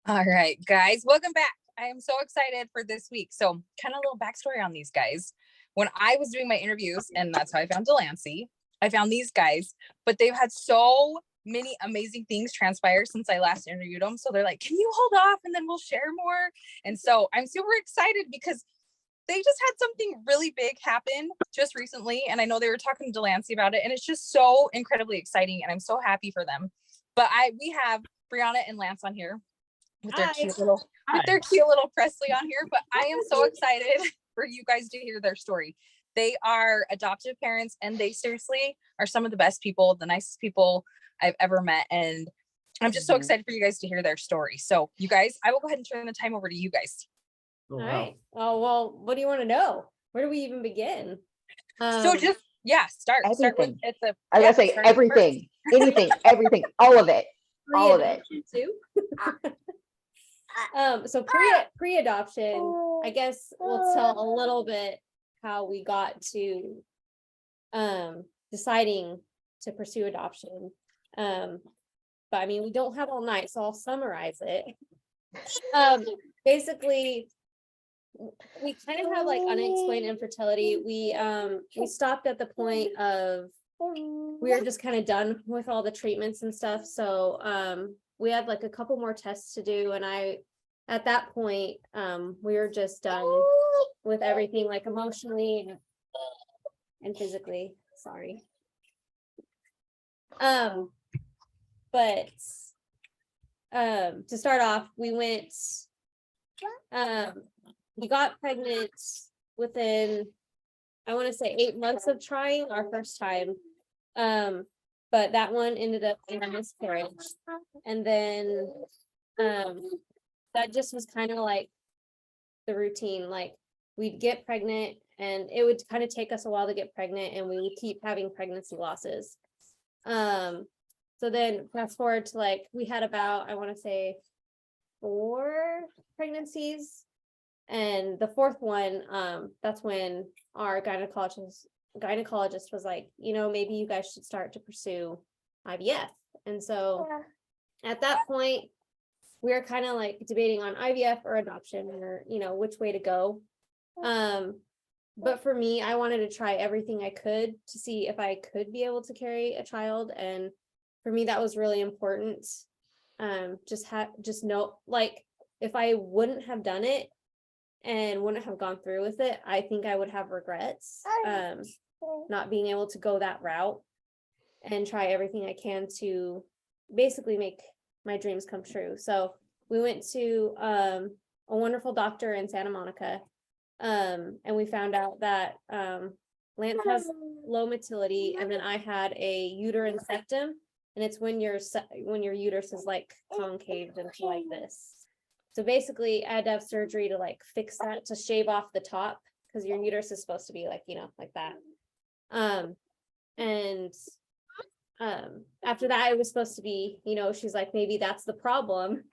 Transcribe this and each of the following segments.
All right, guys, welcome back. I am so excited for this week. So, kind of a little backstory on these guys. When I was doing my interviews, and that's how I found Delancey, I found these guys, but they've had so many amazing things transpire since I last interviewed them. So they're like, can you hold off and then we'll share more? And so I'm super excited because they just had something really big happen just recently. And I know they were talking to Delancey about it. And it's just so incredibly exciting. And I'm so happy for them. But we have Brianna and Lance on here with their Hi. cute little Presley on here. But I am so excited for you guys to hear their story. They are adoptive parents, and they seriously are some of the best people, the nicest people I've ever met. And I'm just so excited for you guys to hear their story. So, you guys, I will go ahead and turn the time over to you guys. All right. Oh, well, what do you want to know? Where do we even begin? So just start with Everything. I was gonna say everything, anything, everything, all of it. All of it. Too. So pre-adoption, I guess we'll tell a little bit how we got to deciding to pursue adoption. But I mean, we don't have all night, so I'll summarize it. Basically, we kind of have like unexplained infertility. We stopped at the point of we were just kind of done with all the treatments and stuff. So we had like a couple more tests to do, and at that point we were just done with everything, like emotionally and physically. Sorry. But to start off, we got pregnant within, I want to say, 8 months of trying our first time. But that one ended up in a miscarriage. And then that just was kind of like the routine. Like, we'd get pregnant and it would kind of take us a while to get pregnant, and we would keep having pregnancy losses. So then fast forward to like, we had about, I want to say, 4 pregnancies. And the 4th one, that's when our gynecologist was like, maybe you guys should start to pursue IVF. And so at that point, we were kind of like debating on IVF or adoption, or which way to go. But for me, I wanted to try everything I could to see if I could be able to carry a child. And for me, that was really important. Just know, like, if I wouldn't have done it and wouldn't have gone through with it, I think I would have regrets, not being able to go that route and try everything I can to basically make my dreams come true. So we went to a wonderful doctor in Santa Monica, and we found out that Lance has low motility, and then I had a uterine septum, and it's when your uterus is like concaved into like this. So basically, I had to have surgery to like fix that, to shave off the top, because your uterus is supposed to be like, like that. And after that, it was supposed to be, she's like, maybe that's the problem,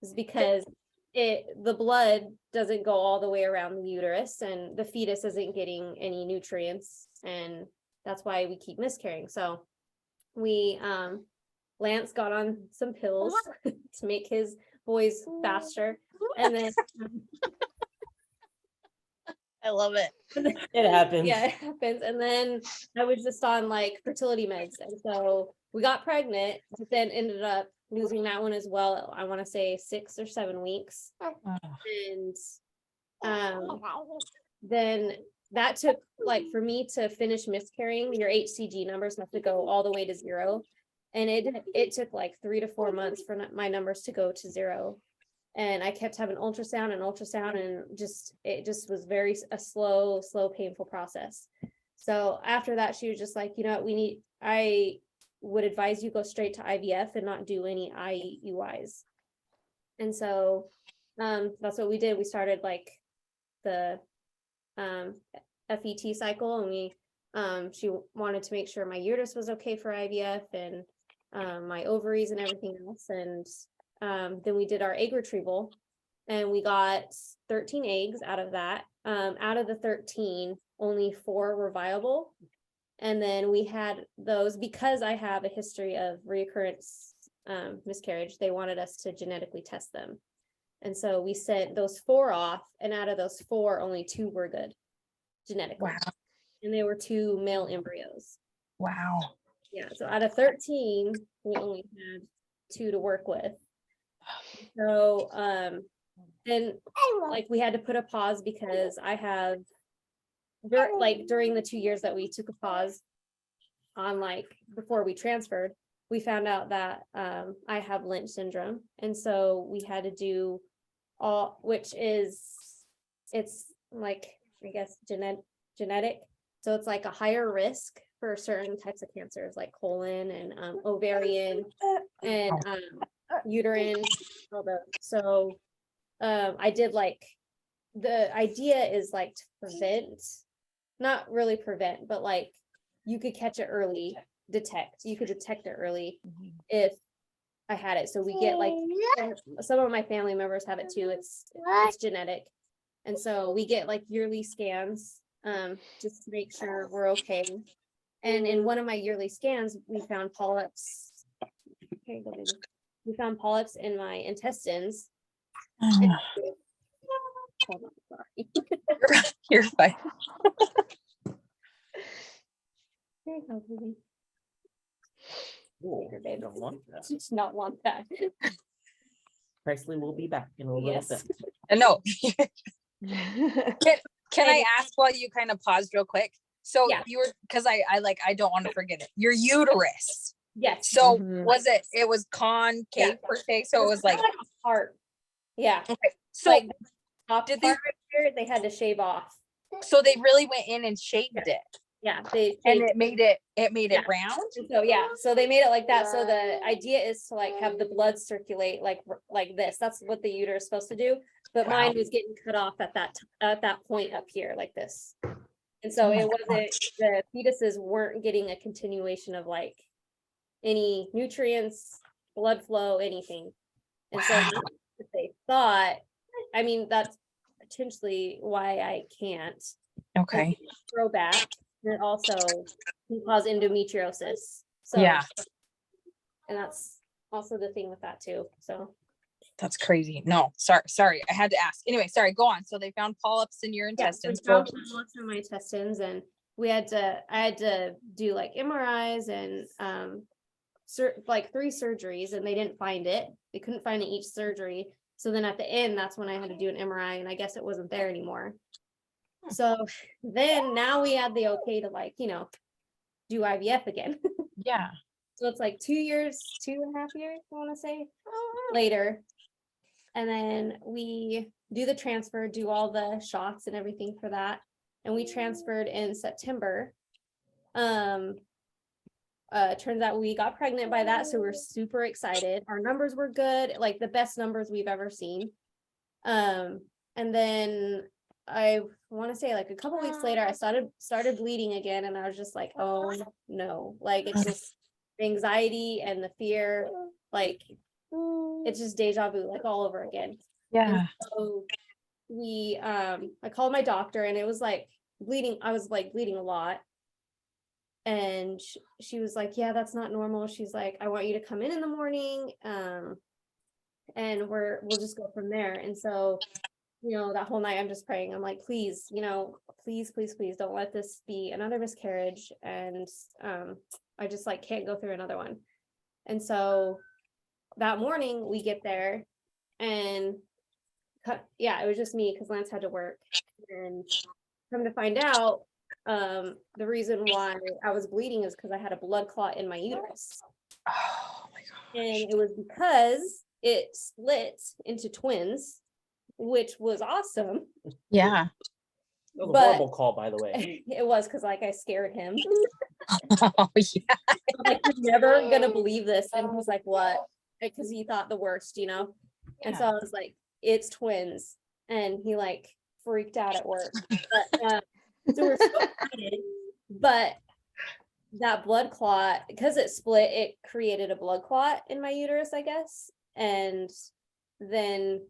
is because the blood doesn't go all the way around the uterus, and the fetus isn't getting any nutrients, and that's why we keep miscarrying. So Lance got on some pills to make his boys faster, and then I love it. It happens. Yeah, it happens. And then I was just on like fertility meds, and so we got pregnant, but then ended up losing that one as well. I want to say 6 or 7 weeks. And then that took, like, for me to finish miscarrying, your HCG numbers have to go all the way to 0. And it took like 3 to 4 months for my numbers to go to 0. And I kept having ultrasound, and it just was a slow, painful process. So after that, she was just like, I would advise you go straight to IVF and not do any IUIs. And so that's what we did. We started like the FET cycle, and she wanted to make sure my uterus was okay for IVF, and my ovaries and everything else. And then we did our egg retrieval, and we got 13 eggs out of that. Out of the 13, only 4 were viable. And then we had those, because I have a history of recurrence miscarriage, they wanted us to genetically test them. And so we sent those 4 off, and out of those 4, only 2 were good genetically. Wow. And they were 2 male embryos. Wow. Yeah, so out of 13, we only had 2 to work with. So then like we had to put a pause because I have during the 2 years that we took a pause on like before we transferred, we found out that I have Lynch syndrome. And so we had to do all, which is, it's like, I guess, genetic. So it's like a higher risk for certain types of cancers like colon and ovarian and uterine. All those. So I did like, the idea is like to prevent, not really prevent, but like you could catch it early, you could detect it early if I had it. So we get like, some of my family members have it too. It's genetic. And so we get like yearly scans just to make sure we're okay. And in one of my yearly scans, we found polyps. Here you go, baby. We found polyps in my intestines. Hold on, sorry. You're fine. Here you go, baby. Ooh, Here, babe. don't want that. She does not want that. Presley will be back in a little Yes. bit. No. Can I ask while you kind of paused real quick? So Yeah. you were, because I don't want to forget it. Your uterus. Yes. So Mhm. it was concave Yeah. per se. So it was like, heart. Yeah. okay. So Like top did part they, right here, they had to shave off. so they really went in and shaved it, Yeah, they and shaved it made it Yeah. round. And so yeah, so they made it like that. So the idea is to like have the blood circulate like this. That's what the uterus is supposed to do. But Wow. mine was getting cut off at that point up here like this. And so Oh my it wasn't, the fetuses weren't getting a continuation of like any nutrients, blood flow, anything. And so Wow. they thought, I mean, that's potentially why I can't. Okay. Grow back. And it also can cause endometriosis. So Yeah. and that's also the thing with that too. So That's crazy. No, sorry. I had to ask. Anyway, sorry, go on. So they found polyps in your intestines. Yeah, so polyps in my intestines, and I had to do like MRIs and like 3 surgeries, and they didn't find it. They couldn't find it each surgery. So then at the end, that's when I had to do an MRI, and I guess it wasn't there anymore. So then now we had the okay to like, do IVF again. Yeah. So it's like 2 years, 2.5 years, I want to say, later. And then we do the transfer, do all the shots and everything for that. And we transferred in September. Turns out we got pregnant by that. So we're super excited. Our numbers were good, like the best numbers we've ever seen. And then I want to say like a couple weeks later, I started bleeding again. And I was just like, oh no, like it's just anxiety and the fear, like it's just deja vu, like all over again. Yeah. And so I called my doctor, and it was like bleeding. I was like bleeding a lot. And she was like, yeah, that's not normal. She's like, I want you to come in the morning. And we'll just go from there. And so, that whole night I'm just praying. I'm like, please, please don't let this be another miscarriage. And I just like can't go through another one. And so that morning we get there, and it was just me because Lance had to work. And come to find out, the reason why I was bleeding is because I had a blood clot in my uterus. Oh my gosh. And it was because it split into twins, which was awesome. Yeah. That was a But- horrible call, by the way. It was because like I scared him. Oh yeah. I'm like, you're never gonna believe this. And he was like, what? Because he thought the worst, And so I was like, it's twins. And he like freaked out at work. But so we're so excited. But that blood clot, because it split, it created a blood clot in my uterus, I guess. And then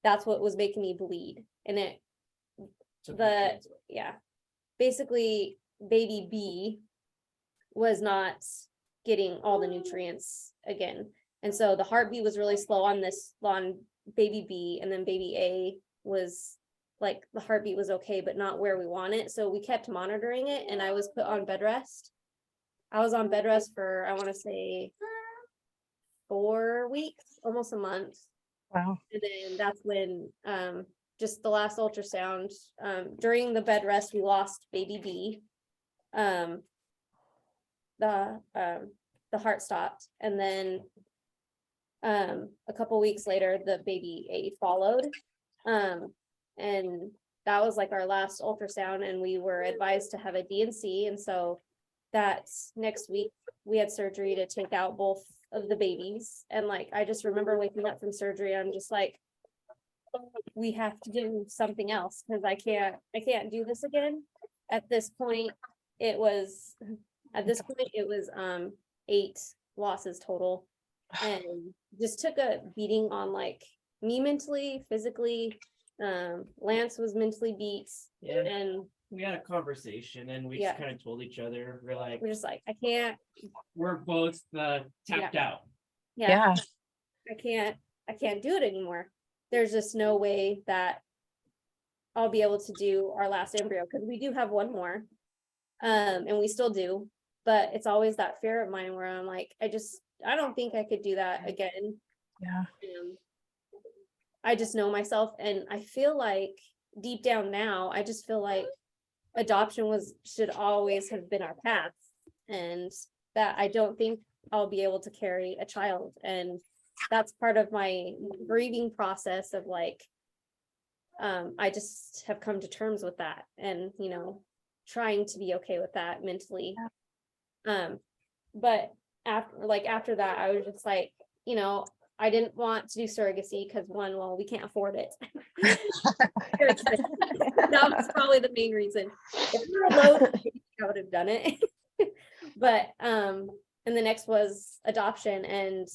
that's what was making me bleed. And basically baby B was not getting all the nutrients again. And so the heartbeat was really slow on baby B, and then baby A was like the heartbeat was okay, but not where we want it. So we kept monitoring it, and I was put on bed rest. I was on bed rest for, I want to say 4 weeks, almost a month. Wow. And then that's when just the last ultrasound, during the bed rest, we lost baby B. The heart stopped, and then a couple weeks later the baby A followed, and that was like our last ultrasound, and we were advised to have a D&C, and so that's next week we had surgery to take out both of the babies. And like I just remember waking up from surgery, I'm just like, we have to do something else, because I can't do this again. At this point it was 8 losses total, and just took a beating on like me mentally, physically. Lance was mentally beat, Yeah, and we had a conversation and we Yeah. just kind of told each other, we're just like, I can't, we're both tapped out. Yeah. I can't do it anymore. There's just no way that I'll be able to do our last embryo, because we do have one more, and we still do, but it's always that fear of mine where I'm like, I don't think I could do that again. Yeah. I just know myself, and I feel like deep down now, I just feel like adoption should always have been our path, and that I don't think I'll be able to carry a child. And that's part of my grieving process of like, I just have come to terms with that, and trying to be okay with that mentally. But after that, I was just like, I didn't want to do surrogacy because well, we can't afford it. That was probably the main reason. If we were low, I would have done it. But and the next was adoption. And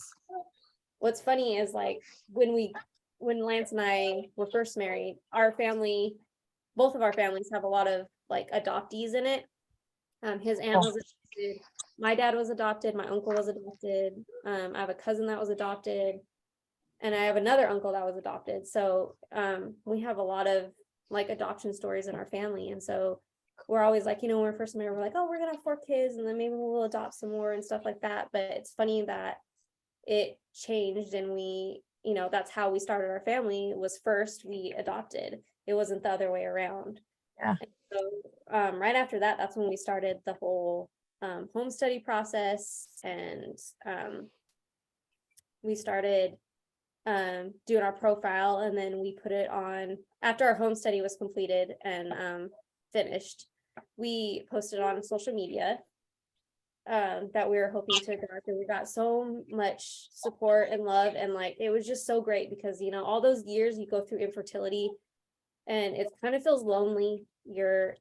what's funny is like when Lance and I were first married, both of our families have a lot of like adoptees in it. His aunt was adopted, my dad was adopted, my uncle was adopted, I have a cousin that was adopted, and I have another uncle that was adopted. So we have a lot of like adoption stories in our family. And so we're always like, when we're first married, we're like, oh, we're gonna have 4 kids, and then maybe we'll adopt some more and stuff like that. But it's funny that it changed, and we, that's how we started our family, was first we adopted. It wasn't the other way around. Yeah. And so right after that, that's when we started the whole home study process, and we started doing our profile, and then we put it on after our home study was completed and finished. We posted on social media that we were hoping to adopt, and we got so much support and love, and like it was just so great, because all those years you go through infertility, and it kind of feels lonely. You're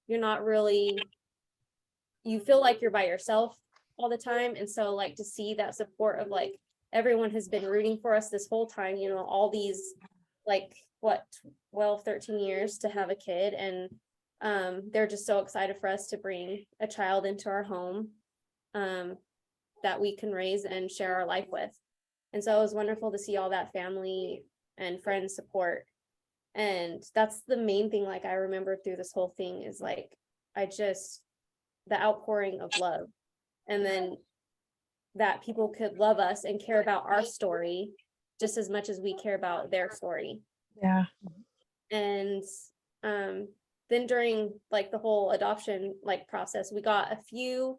not really, you feel like you're by yourself all the time. And so like to see that support of like everyone has been rooting for us this whole time, all these like 12, 13 years to have a kid, and they're just so excited for us to bring a child into our home that we can raise and share our life with. And so it was wonderful to see all that family and friends support. And that's the main thing, like I remember through this whole thing, is like the outpouring of love, and then that people could love us and care about our story just as much as we care about their story. Yeah. And then during like the whole adoption like process, we got a few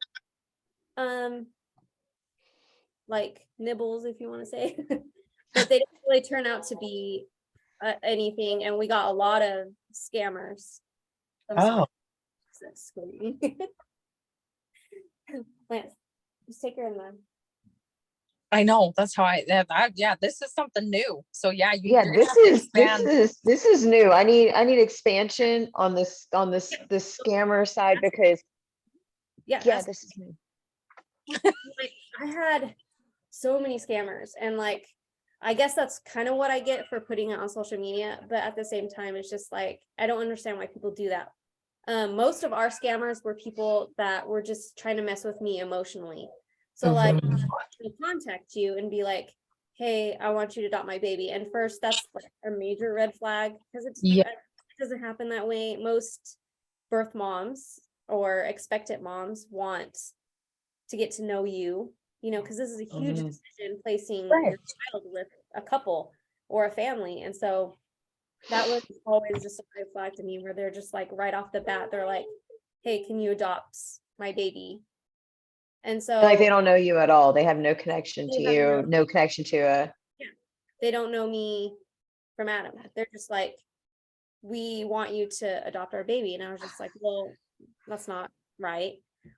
like nibbles, if you want to say, but they didn't really turn out to be anything, and we got a lot of scammers. Oh. Lance, just take her in the. I know. That's how yeah, this is something new. So yeah, Yeah, you're gonna this have to is expand. this is new. I need expansion on this scammer side, because Yeah, this is new. like, I had so many scammers, and like I guess that's kind of what I get for putting it on social media, but at the same time it's just like I don't understand why people do that. Most of our scammers were people that were just trying to mess with me emotionally. So like Mhm. they'll contact you and be like, hey, I want you to adopt my baby. And first, that's like a major red flag because it Yeah. doesn't happen that way. Most birth moms or expectant moms want to get to know you, because this is a huge Mhm. decision, placing Right. your child with a couple or a family. And so that was always just a red flag to me, where they're just like right off the bat, they're like, hey, can you adopt my baby? And so Like they don't know you at all. They have no connection to They have you, no- no connection to they don't know me from Adam. They're just like, we want you to adopt our baby. And I was just like, well, that's not right.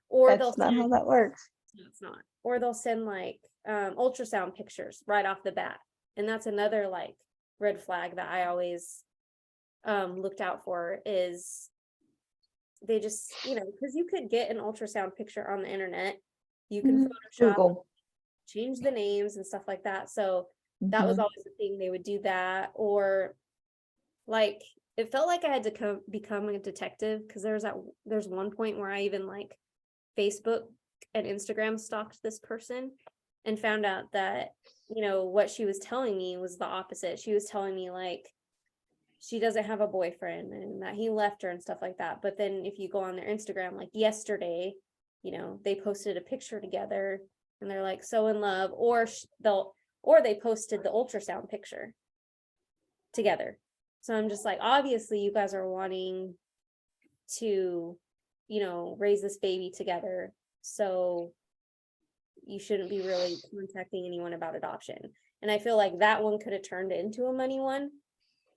Or they'll that's not send, how that works. no, it's not. Or they'll send like ultrasound pictures right off the bat. And that's another like red flag that I always looked out for, is they just, because you could get an ultrasound picture on the internet. You can Photoshop, Google. change the names and stuff like that. So that was Mhm. always the thing. They would do that. Or like, it felt like I had to become a detective, because there's one point where I even like Facebook and Instagram stalked this person and found out that, what she was telling me was the opposite. She was telling me like she doesn't have a boyfriend and that he left her and stuff like that. But then if you go on their Instagram, like yesterday, they posted a picture together and they're like so in love, or they posted the ultrasound picture together. So I'm just like, obviously you guys are wanting to, raise this baby together. So you shouldn't be really contacting anyone about adoption. And I feel like that one could have turned into a money one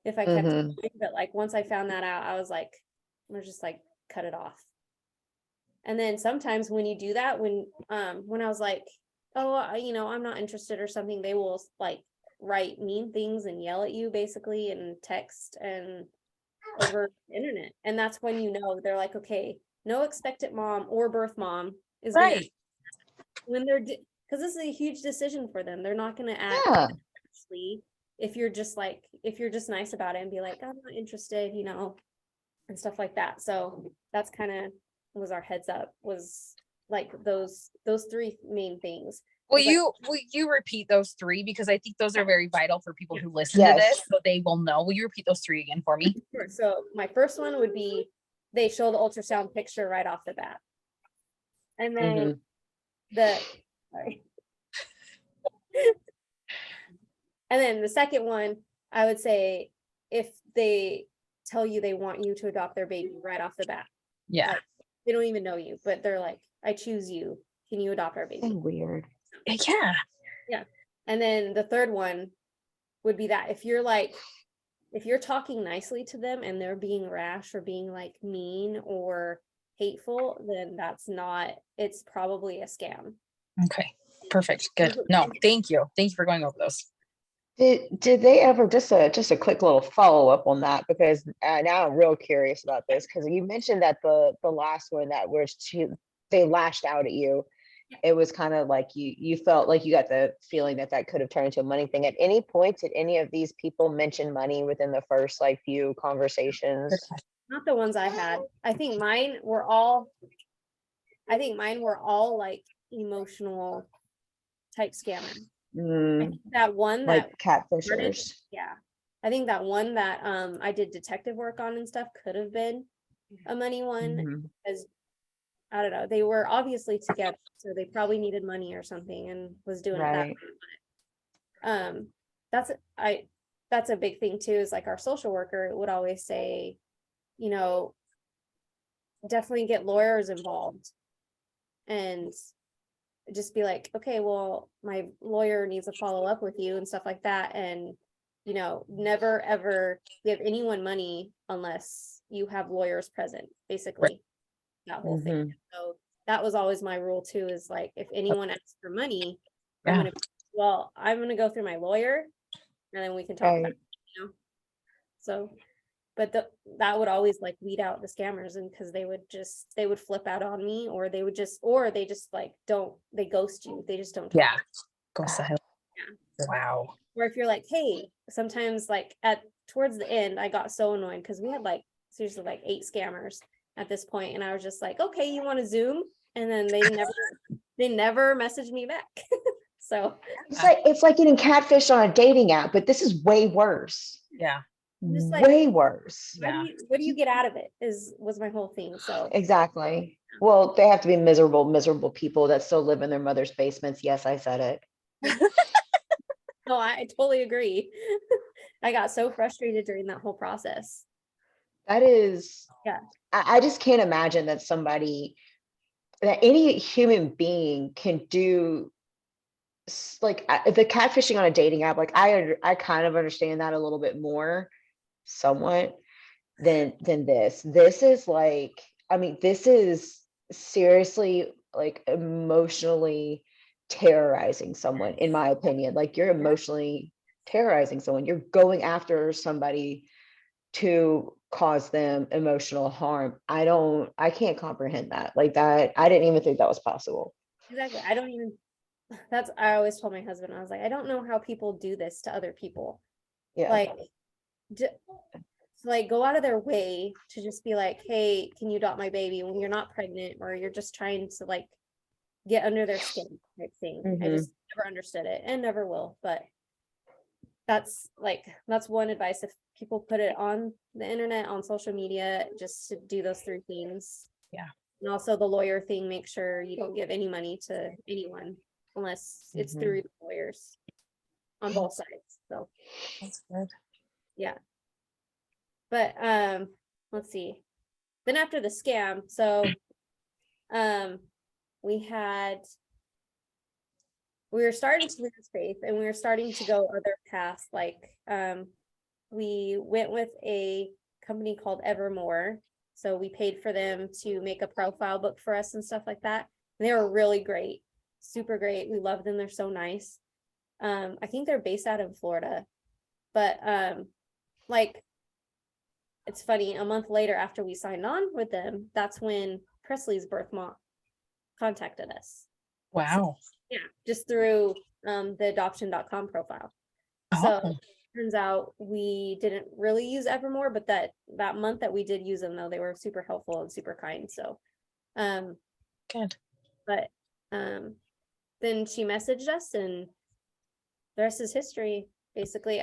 if I kept Mhm. going. But like once I found that out, I was like, we're just like, cut it off. And then sometimes when you do that, when I was like, oh, I'm not interested or something, they will like write mean things and yell at you basically, and text and over the internet. And that's when they're like, okay, no expectant mom or birth mom is gonna, Right. when they're because this is a huge decision for them. They're not gonna act Yeah. actually if you're just nice about it and be like, I'm not interested, and stuff like that. So that's kind of was our heads up, was like those three main things. Will It's like, you repeat those three, because I think those are very vital for people who listen Yes. to this, so they will know. Will you repeat those three again for me? sure. So my first one would be they show the ultrasound picture right off the bat. And then Mhm. sorry. And then the second one, I would say, if they tell you they want you to adopt their baby right off the bat, Yeah. like they don't even know you, but they're like, I choose you. Can you adopt our So baby? weird. Yeah. Yeah. And then the third one would be that if you're talking nicely to them and they're being rash or being like mean or hateful, then it's probably a scam. Okay. Perfect. Good. No, thank you. Thank you for going over those. Did they ever, just a quick little follow-up on that, because now I'm real curious about this, because you mentioned that the last one that they lashed out at you, it was kind of like you felt like you got the feeling that could have turned into a money thing. At any point did any of these people mention money within the first like few conversations? Not the ones I had. I think mine were all like emotional type scammers. I Mm, think that one like that catfishers. yeah. I think that one that I did detective work on and stuff could have been a money one, Mhm. as I don't know, they were obviously together, so they probably needed money or something and was doing it that Right. way. That's a big thing too, is like our social worker would always say, definitely get lawyers involved and just be like, okay, well, my lawyer needs to follow up with you and stuff like that. And, never ever give anyone money unless you have lawyers present, basically, that whole thing. Mhm. So that was always my rule too, is like, if anyone asks for money, Yeah. I'm going to go through my lawyer and then we can talk about Right. it, So, but that would always like weed out the scammers, and because they would flip out on me, or they just like they ghost you, they just don't talk. Yeah. Go ahead. Yeah. Wow. Or if you're like, hey, sometimes like towards the end, I got so annoyed because we had like seriously like 8 scammers at this point, and I was just like, okay, you want to Zoom? And then they they never messaged me back. So It's like getting catfished on a dating app, but this is way worse. Yeah. just like, Way worse. Yeah. what do you get out of it was my whole thing. So Exactly. Well, they have to be miserable people that still live in their mother's basements. Yes, I said it. no, I totally agree. I got so frustrated during that whole process. That is, Yeah. I just can't imagine that any human being can do like the catfishing on a dating app. Like I kind of understand that a little bit more, somewhat, than this. This is like, I mean, this is seriously like emotionally terrorizing someone, in my opinion. Like you're emotionally terrorizing someone. You're going after somebody to cause them emotional harm. I can't comprehend that. Like that, I didn't even think that was possible. Exactly. I always told my husband, I was like, I don't know how people do this to other people. Yeah. Like, like go out of their way to just be like, hey, can you adopt my baby when you're not pregnant, or you're just trying to like get under their skin type thing. I Mhm. just never understood it and never will. But that's one advice. If people put it on the internet, on social media, just to do those 3 things. Yeah. And also the lawyer thing, make sure you don't give any money to anyone unless it's through the lawyers on both sides. So That's good. yeah. But let's see. Then after the scam, so we were starting to lose faith, and we were starting to go other paths. Like we went with a company called Evermore. So we paid for them to make a profile book for us and stuff like that. And they were really great, super great. We love them. They're so nice. I think they're based out of Florida, but like it's funny, a month later after we signed on with them, that's when Presley's birth mom contacted us. Wow. Yeah, just through the adoption.com profile. So Oh, turns out we didn't really use Evermore, but that month that we did use them, though, they were super helpful and super kind. So good. but then she messaged us, and the rest is history, basically.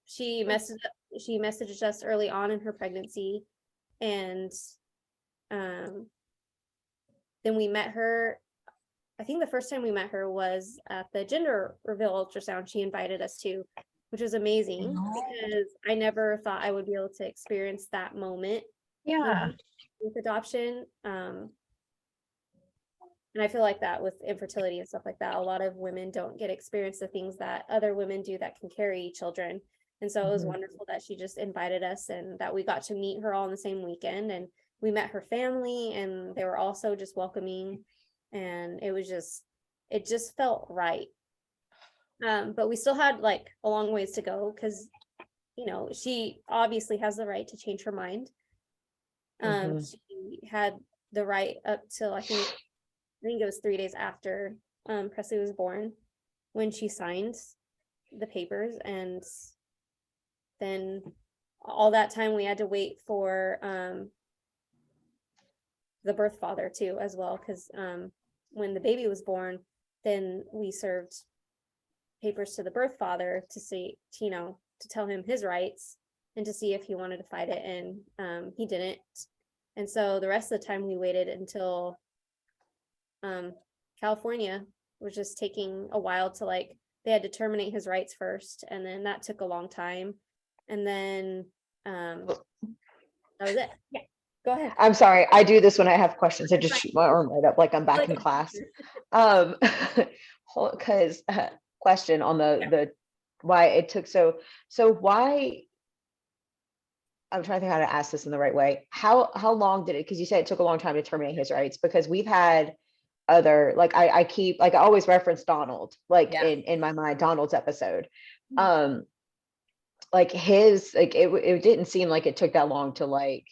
She messaged us early on in her pregnancy, and then we met her. I think the first time we met her was at the gender reveal ultrasound she invited us to, which was amazing because I never thought I would be able to experience that moment Yeah. with adoption. And I feel like that with infertility and stuff like that, a lot of women don't get experience the things that other women do that can carry children. And so it was wonderful that she just invited us, and that we got to meet her all in the same weekend, and we met her family, and they were also just welcoming, and it just felt right. But we still had like a long ways to go, because she obviously has the right to change her mind. She had the right up till I think it was 3 days after Presley was born when she signed the papers, and then all that time we had to wait for the birth father too, as well, because when the baby was born, then we served papers to the birth father to see, to tell him his rights and to see if he wanted to fight it, and he didn't. And so the rest of the time we waited until California was just taking a while to they had to terminate his rights first, and then that took a long time, and then that was it. Yeah, go ahead. I'm sorry, I do this when I have questions. I just shoot my arm right up like I'm back in class. Because question on the why it took so why, I'm trying to think how to ask this in the right way. How long did it, because you said it took a long time to terminate his rights, because we've had other, like I keep, like I always reference Donald, like in my mind, Donald's episode. Like his, like it didn't seem like it took that long to like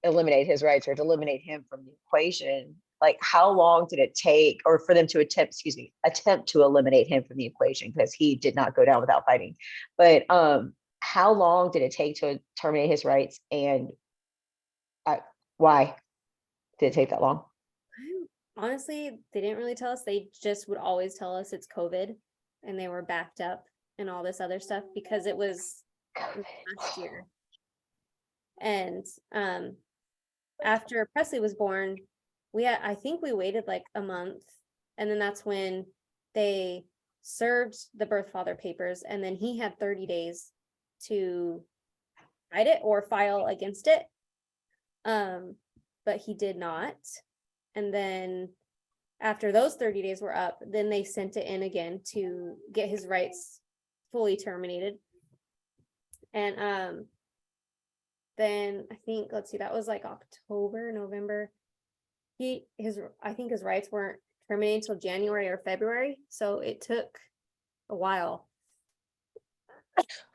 eliminate his rights or to eliminate him from the equation. Like how long did it take, or for them to attempt to eliminate him from the equation, because he did not go down without fighting. But how long did it take to terminate his rights, and why did it take that long? honestly, they didn't really tell us. They just would always tell us it's COVID and they were backed up and all this other stuff because it was last year. And after Presley was born, I think we waited like a month, and then that's when they served the birth father papers, and then he had 30 days to fight it or file against it. But he did not. And then after those 30 days were up, then they sent it in again to get his rights fully terminated. And then I think, let's see, that was like October, November. I think his rights weren't terminated until January or February, so it took a while.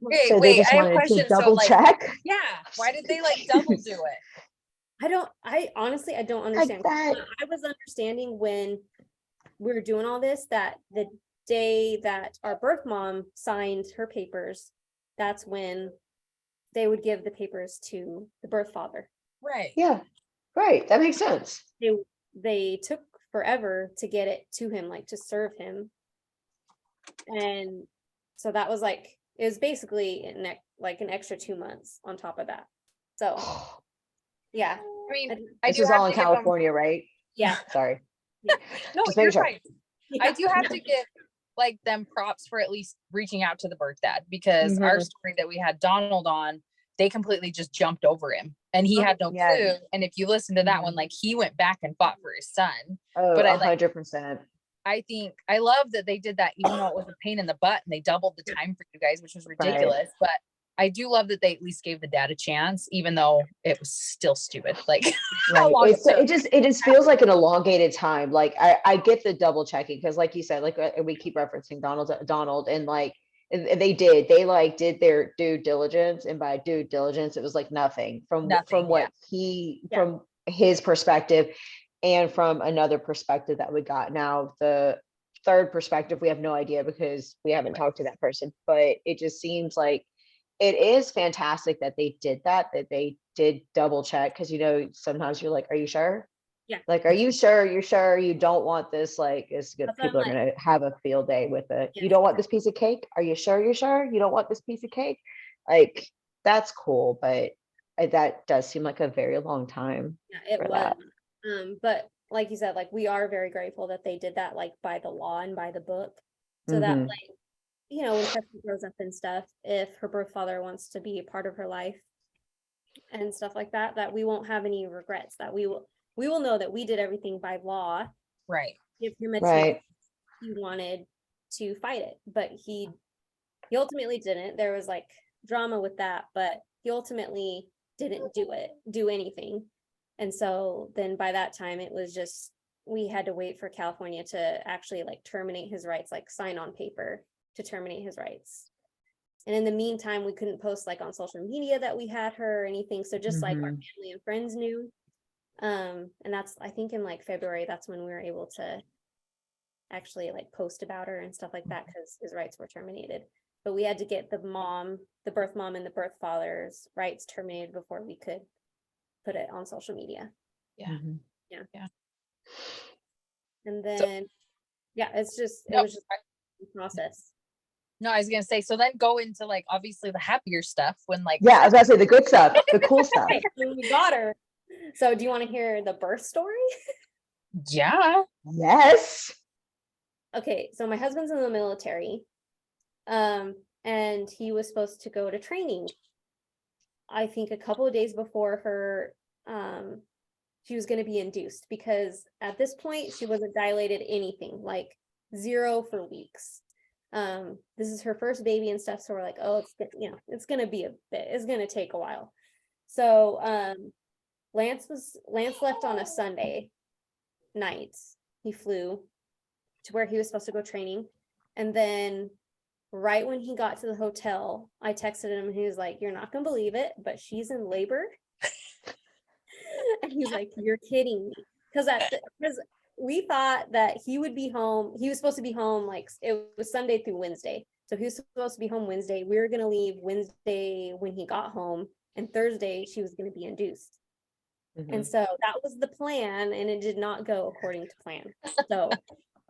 Okay, So they wait, just I have a wanted to question. So double like, check. yeah, why did they like double do it? I honestly, I don't Like understand. that. I was understanding when we were doing all this, that the day that our birth mom signed her papers, that's when they would give the papers to the birth father. Right. Yeah, right. That makes sense. They took forever to get it to him, like to serve him. And so that was like, it was basically like an extra 2 months on top of that. So yeah. I mean, This is all in California, right? Yeah. Sorry. No, Just you're making sure. fine. I do have to give like them props for at least reaching out to the birth dad, because our story that we had Donald on, they completely just jumped over him and he had no Yeah. clue. And if you listen to that one, like he went back and fought for his son. Oh, But 100%. I think I love that they did that, even though it was a pain in the butt and they doubled the time for you guys, which was ridiculous. But I do love that they at least gave the dad a chance, even though it was still stupid. Like how long it just feels like an elongated time. Like I get the double checking, because like you said, like we keep referencing Donald and like they did their due diligence, and by due diligence it was like nothing from what from his perspective and from another perspective that we got. Now the third perspective we have no idea because we haven't talked to that person, but it just seems like it is fantastic that they did that they did double check, because sometimes you're like, are you sure? Yeah. Like, are you sure you're sure you don't want this? Like, it's good. That's People are like, gonna have a field day with it. Yes. You don't want this piece of cake? Are you sure you're sure you don't want this piece of cake? Like, that's cool, but that does seem like a very long time. Yeah, it was. That. But like you said, like we are very grateful that they did that, like by the law and by the book, so that like, when Presley grows up and stuff, if her birth father wants to be a part of her life and stuff like that, that we won't have any regrets, that we will know that we did everything by law. Right. Give him a chance. He wanted to fight it, but he ultimately didn't. There was like drama with that, but he ultimately didn't do anything. And so then by that time it was just, we had to wait for California to actually like terminate his rights, like sign on paper to terminate his rights. And in the meantime, we couldn't post like on social media that we had her or anything. So just like our family and friends knew. And that's, I think in like February, that's when we were able to actually like post about her and stuff like that, because his rights were terminated. But we had to get the birth mom and the birth father's rights terminated before we could put it on social media. Yeah. Yeah. And then, it was just a process. No, I was gonna say, so then go into like obviously the happier stuff when like I was gonna say the good stuff, the cool stuff. When we got her. So do you want to hear the birth story? Yeah. Yes. Okay, so my husband's in the military. And he was supposed to go to training, I think a couple of days before her she was going to be induced, because at this point she wasn't dilated anything, like 0 for weeks. This is her first baby and stuff, so we're like, oh, it's gonna be a bit, it's gonna take a while. So Lance left on a Sunday night. He flew to where he was supposed to go training, and then right when he got to the hotel, I texted him and he was like, you're not gonna believe it, but she's in labor. And he's like, you're kidding me, because we thought that he would be home. He was supposed to be home, like it was Sunday through Wednesday. So he was supposed to be home Wednesday. We were going to leave Wednesday when he got home, and Thursday she was going to be induced. And so that was the plan, and it did not go according to plan. So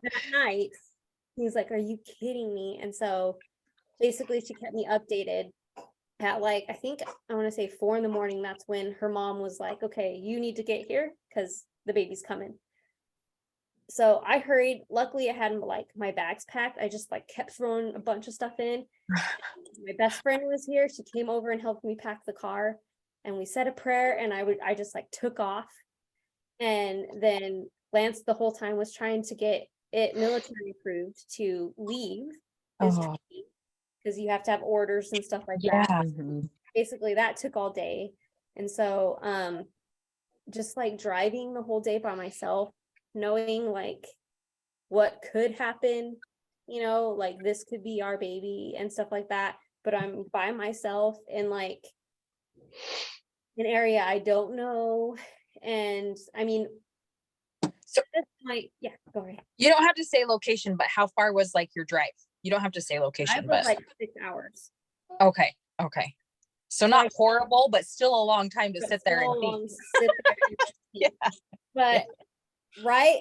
that night, he was like, "Are you kidding me?" And so basically she kept me updated at like, I think I want to say 4 a.m. That's when her mom was like, "Okay, you need to get here because the baby's coming." So I hurried. Luckily I had like my bags packed. I just like kept throwing a bunch of stuff in. My best friend was here. She came over and helped me pack the car, and we said a prayer, and I just like took off. And then Lance the whole time was trying to get it military approved to leave his Oh, because you have to have orders and stuff like yeah. that. Basically that took all day. And so just like driving the whole day by myself, knowing like what could happen, like this could be our baby and stuff like that, but I'm by myself in like an area I don't know. And I mean, So- that's yeah, go ahead. You don't have to say location, but how far was like your drive? You don't have to say I location, was but like 6 hours. okay. So not horrible, but still a long time to sit there and think. Yeah. But right,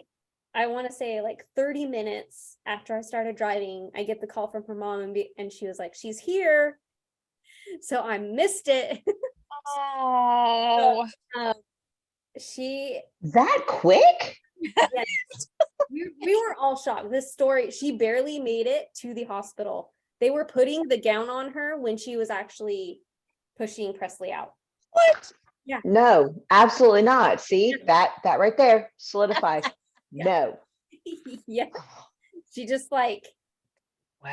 I want to say like 30 minutes after I started driving, I get the call from her mom, and she was like, "She's here." So I missed it. Oh, She That quick? yes, we were all shocked. This story, she barely made it to the hospital. They were putting the gown on her when she was actually pushing Presley out. what? No, absolutely not. See, that right there solidifies. Yeah. No. Yeah. She just like,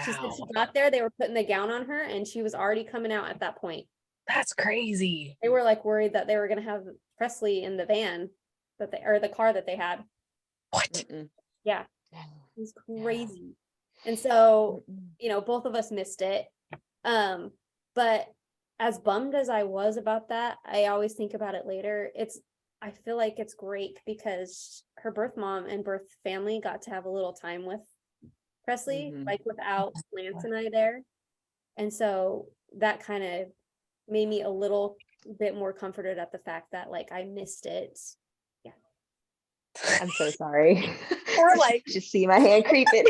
she said Wow, she got there, they were putting the gown on her, and she was already coming out at that point. that's crazy. They were like worried that they were going to have Presley in the van or the car that they had. What? Mm-mm. Yeah. It was crazy. And so, both of us missed it. But as bummed as I was about that, I always think about it later. I feel like it's great because her birth mom and birth family got to have a little time with Presley, like without Lance and I there. And so that kind of made me a little bit more comforted at the fact that like I missed it. Yeah. I'm so sorry. Or like, Just see my hand creeping.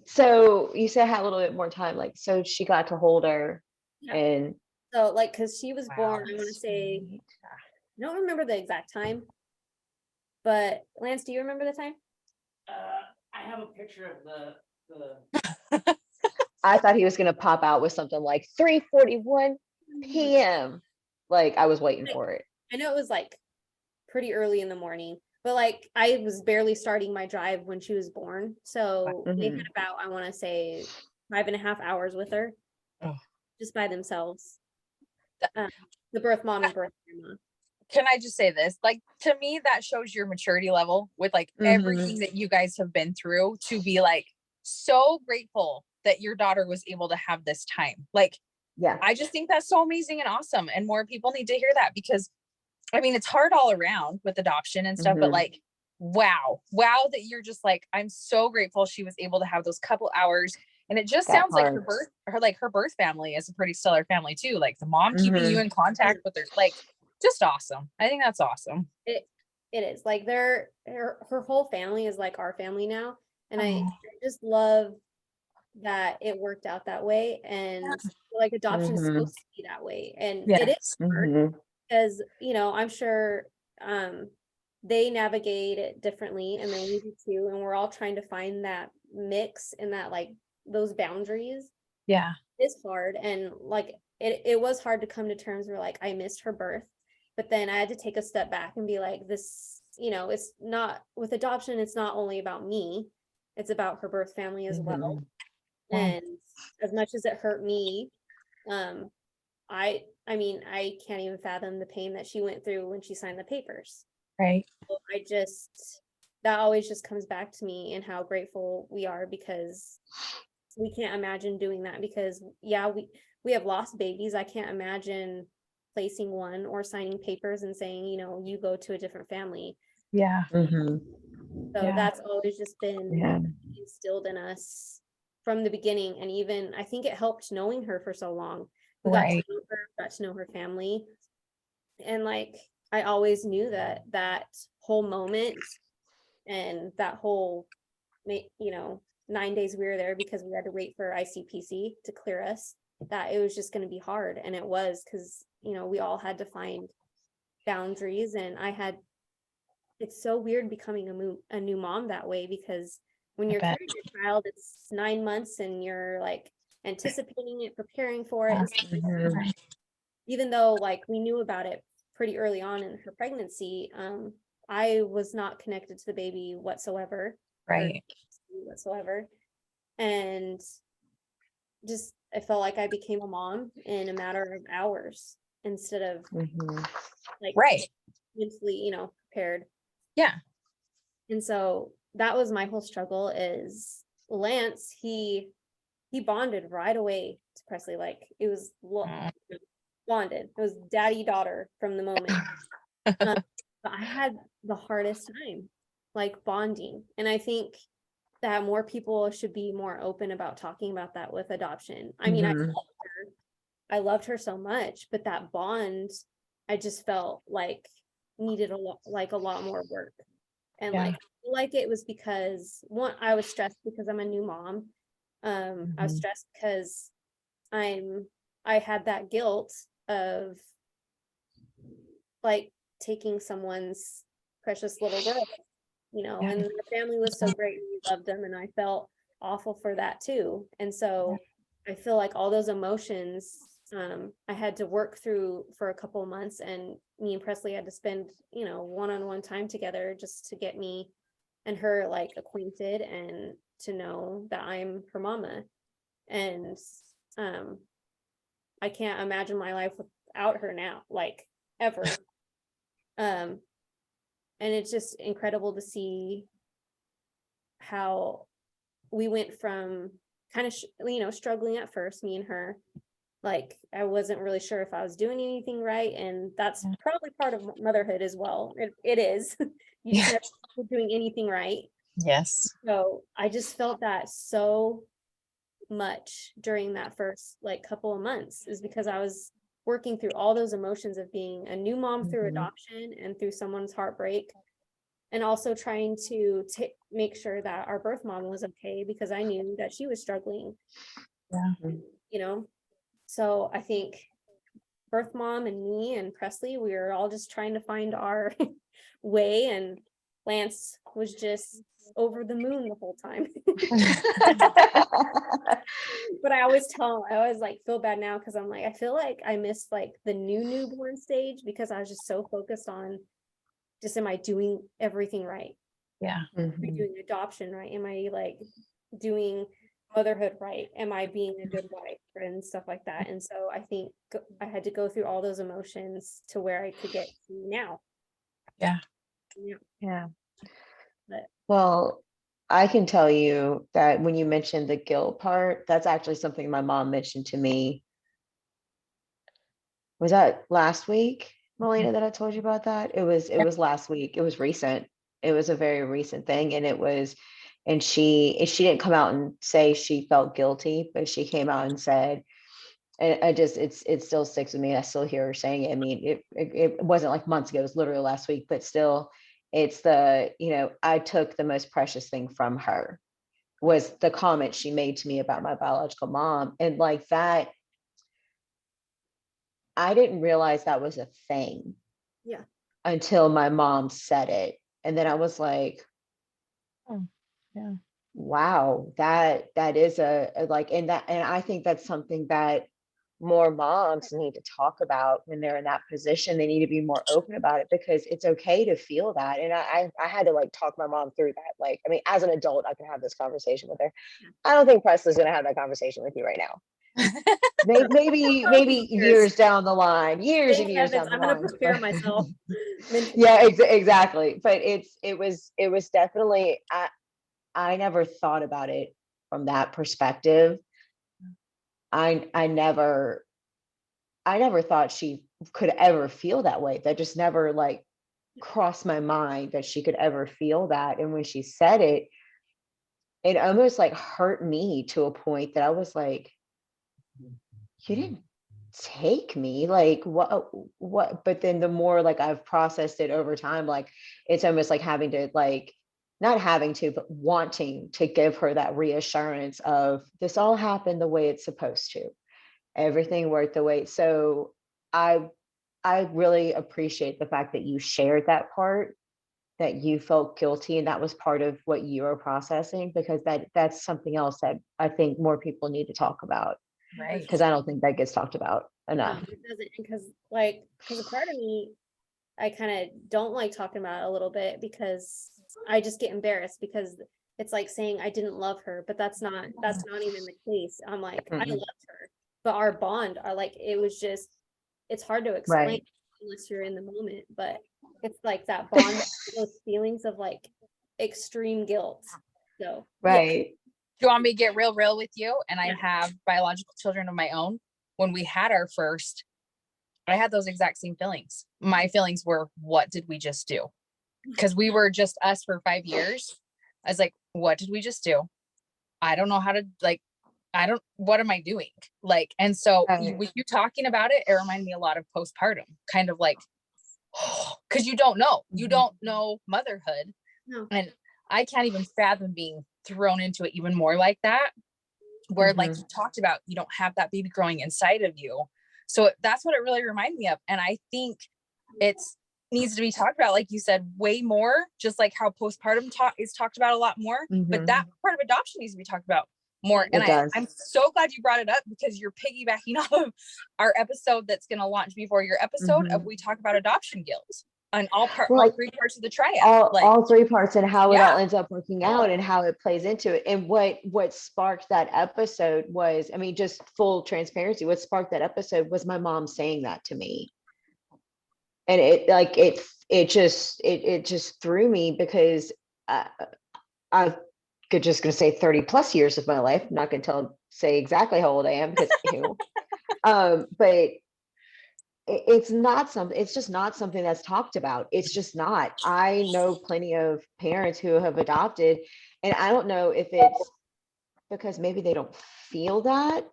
So you said I had a little bit more time, like, so she got to hold her Yeah. and So like, because she was wow, born, I want to say, I don't remember the exact time, but Lance, do you remember the time? I have a picture of the I thought he was gonna pop out with something like 3:41 p.m. Like I was waiting for it. I know it was like pretty early in the morning, but like I was barely starting my drive when she was born. So they had about, I want to say 5.5 hours with her, Oh. just by themselves. The birth mom and birth grandma. Can I just say this? Like, to me, that shows your maturity level with like everything that you guys have been through to be like so grateful that your daughter was able to have this time. Like, Yeah. I just think that's so amazing and awesome. And more people need to hear that because I mean, it's hard all around with adoption and stuff, but like, wow that you're just like, I'm so grateful she was able to have those couple hours. And it just sounds like her birth family is a pretty stellar family too. Like the mom keeping you in contact with her, like just awesome. I think that's awesome. It is like her whole family is like our family now. And I just love that it worked out that way. And like adoption is supposed to be that way. And it is hard because, I'm sure they navigate it differently, and then we do too. And we're all trying to find that mix and that like those boundaries. Yeah. It's hard. And like it was hard to come to terms where like I missed her birth, but then I had to take a step back and be like, this, it's not with adoption, it's not only about me, it's about her birth family as well. And as much as it hurt me, I mean, I can't even fathom the pain that she went through when she signed the papers. Right. So that always just comes back to me and how grateful we are, because we can't imagine doing that, because we have lost babies. I can't imagine placing one or signing papers and saying, you go to a different family. Yeah. So that's always just been instilled in us from the beginning. And even I think it helped knowing her for so long. We got to know her, got to know her family. And like, I always knew that that whole moment and that whole, 9 days we were there because we had to wait for ICPC to clear us, that it was just going to be hard. And it was, because, we all had to find boundaries. And it's so weird becoming a new mom that way, because when you're bet. carrying a child, it's 9 months and you're like anticipating it, preparing for it. And stuff like that. Mhm. Even though like we knew about it pretty early on in her pregnancy, I was not connected to the baby whatsoever. Right. Whatsoever. And just, I felt like I became a mom in a matter of hours instead of Mhm. like Right. mentally, prepared. Yeah. And so that was my whole struggle. Is Lance, he bonded right away to Presley. Like it was bonded. It was daddy daughter from the moment. But I had the hardest time like bonding. And I think that more people should be more open about talking about that with adoption. I mean, Mhm. I loved her so much, but that bond, I just felt like needed a lot more work. And Yeah. like, I feel like it was because one, I was stressed because I'm a new mom. I was Mhm. stressed because I had that guilt of like taking someone's precious little girl, Yeah. and the family was so great and we loved them, and I felt awful for that too. And so I feel like all those emotions, I had to work through for a couple of months, and me and Presley had to spend, one-on-one time together just to get me and her like acquainted and to know that I'm her mama. And I can't imagine my life without her now, like ever. And it's just incredible to see how we went from kind of struggling at first, me and her. Like I wasn't really sure if I was doing anything right, and that's Yeah. probably part of motherhood as well. It is. You just Yeah. never know if you're doing anything right. Yes. So I just felt that so much during that first like couple of months, is because I was working through all those emotions of being a new mom through Mhm. adoption and through someone's heartbreak, and also trying to make sure that our birth mom was okay, because I knew that she was struggling. Yeah. So I think birth mom and me and Presley, we were all just trying to find our way, and Lance was just over the moon the whole time. But I always like feel bad now, because I'm like, I feel like I missed like the newborn stage, because I was just so focused on just, am I doing everything right? Yeah. Am I Mhm. doing adoption right? Am I like doing motherhood right? Am I being a good wife and stuff like that? And so I think I had to go through all those emotions to where I could get to now. Yeah. Yeah. Yeah. But Well, I can tell you that when you mentioned the guilt part, that's actually something my mom mentioned to me. Was that last week, Melina, that I told you about that? It was last week. It was recent. It was a very recent thing. And she didn't come out and say she felt guilty, but she came out and said, and it still sticks with me. I still hear her saying it. I mean, it wasn't like months ago, it was literally last week, but still, it's I took the most precious thing from her, was the comment she made to me about my biological mom. And like that, I didn't realize that was a thing yeah, until my mom said it. And then I was like, Oh, yeah. wow, that is and I think that's something that more moms need to talk about when they're in that position. They need to be more open about it, because it's okay to feel that. And I had to like talk my mom through that. Like, I mean, as an adult, I can have this conversation with her. I don't think Presley's gonna have that conversation with you right now. Maybe years down the line, years and thank years heavens, down the I'm gonna line. prepare myself mentally. Yeah, exactly. But it was definitely, I never thought about it from that perspective. I never thought she could ever feel that way. That just never like crossed my mind that she could ever feel that. And when she said it, it almost like hurt me to a point that I was like, you take me? Like what, but then the more like I've processed it over time, like it's almost like having to like, not having to, but wanting to give her that reassurance of this all happened the way it's supposed to. Everything worked the way. So I I really appreciate the fact that you shared that part, that you felt guilty and that was part of what you were processing, because that's something else that I think more people need to talk about, Right. because I don't think that gets talked about No, enough. it doesn't, because a part of me, I kind of don't like talking about it a little bit because I just get embarrassed because it's like saying I didn't love her, but that's not even the case. I'm like, I Mm-mm. loved her, but our bond, are like, it was just, it's hard to explain Right. unless you're in the moment, but it's like that bond, those feelings of like extreme guilt. So yeah, Right. Do you want me to get real with you? And I have biological children of my own. When we had our first, I had those exact same feelings. My feelings were, what did we just do? Because we were just us for 5 years. I was like, what did we just do? I don't know how to, like, what am I doing? Like, and so Right. with you talking about it, it reminded me a lot of postpartum, kind of like, because you don't know motherhood. no, And I can't even fathom being thrown into it even more like that, where like you talked about, you don't have that baby growing inside of you. So that's what it really reminded me of. And I think it's needs to be talked about, like you said, way more, just like how postpartum is talked about a lot more, but that part of adoption needs to be talked about more. And It does. I'm so glad you brought it up, because you're piggybacking off of our episode that's going to launch before your episode of we talk about adoption guilt on all Well, three parts of the triad. all three parts, and how it all Yeah. ends up working out and how it plays into it. And what sparked that episode was, I mean, just full transparency, what sparked that episode was my mom saying that to me. And it just threw me, because I've just gonna say 30 plus years of my life. I'm not gonna say exactly how old I am, because ew. But it's just not something that's talked about. It's just not. I know plenty of parents who have adopted, and I don't know if it's because maybe they don't feel that,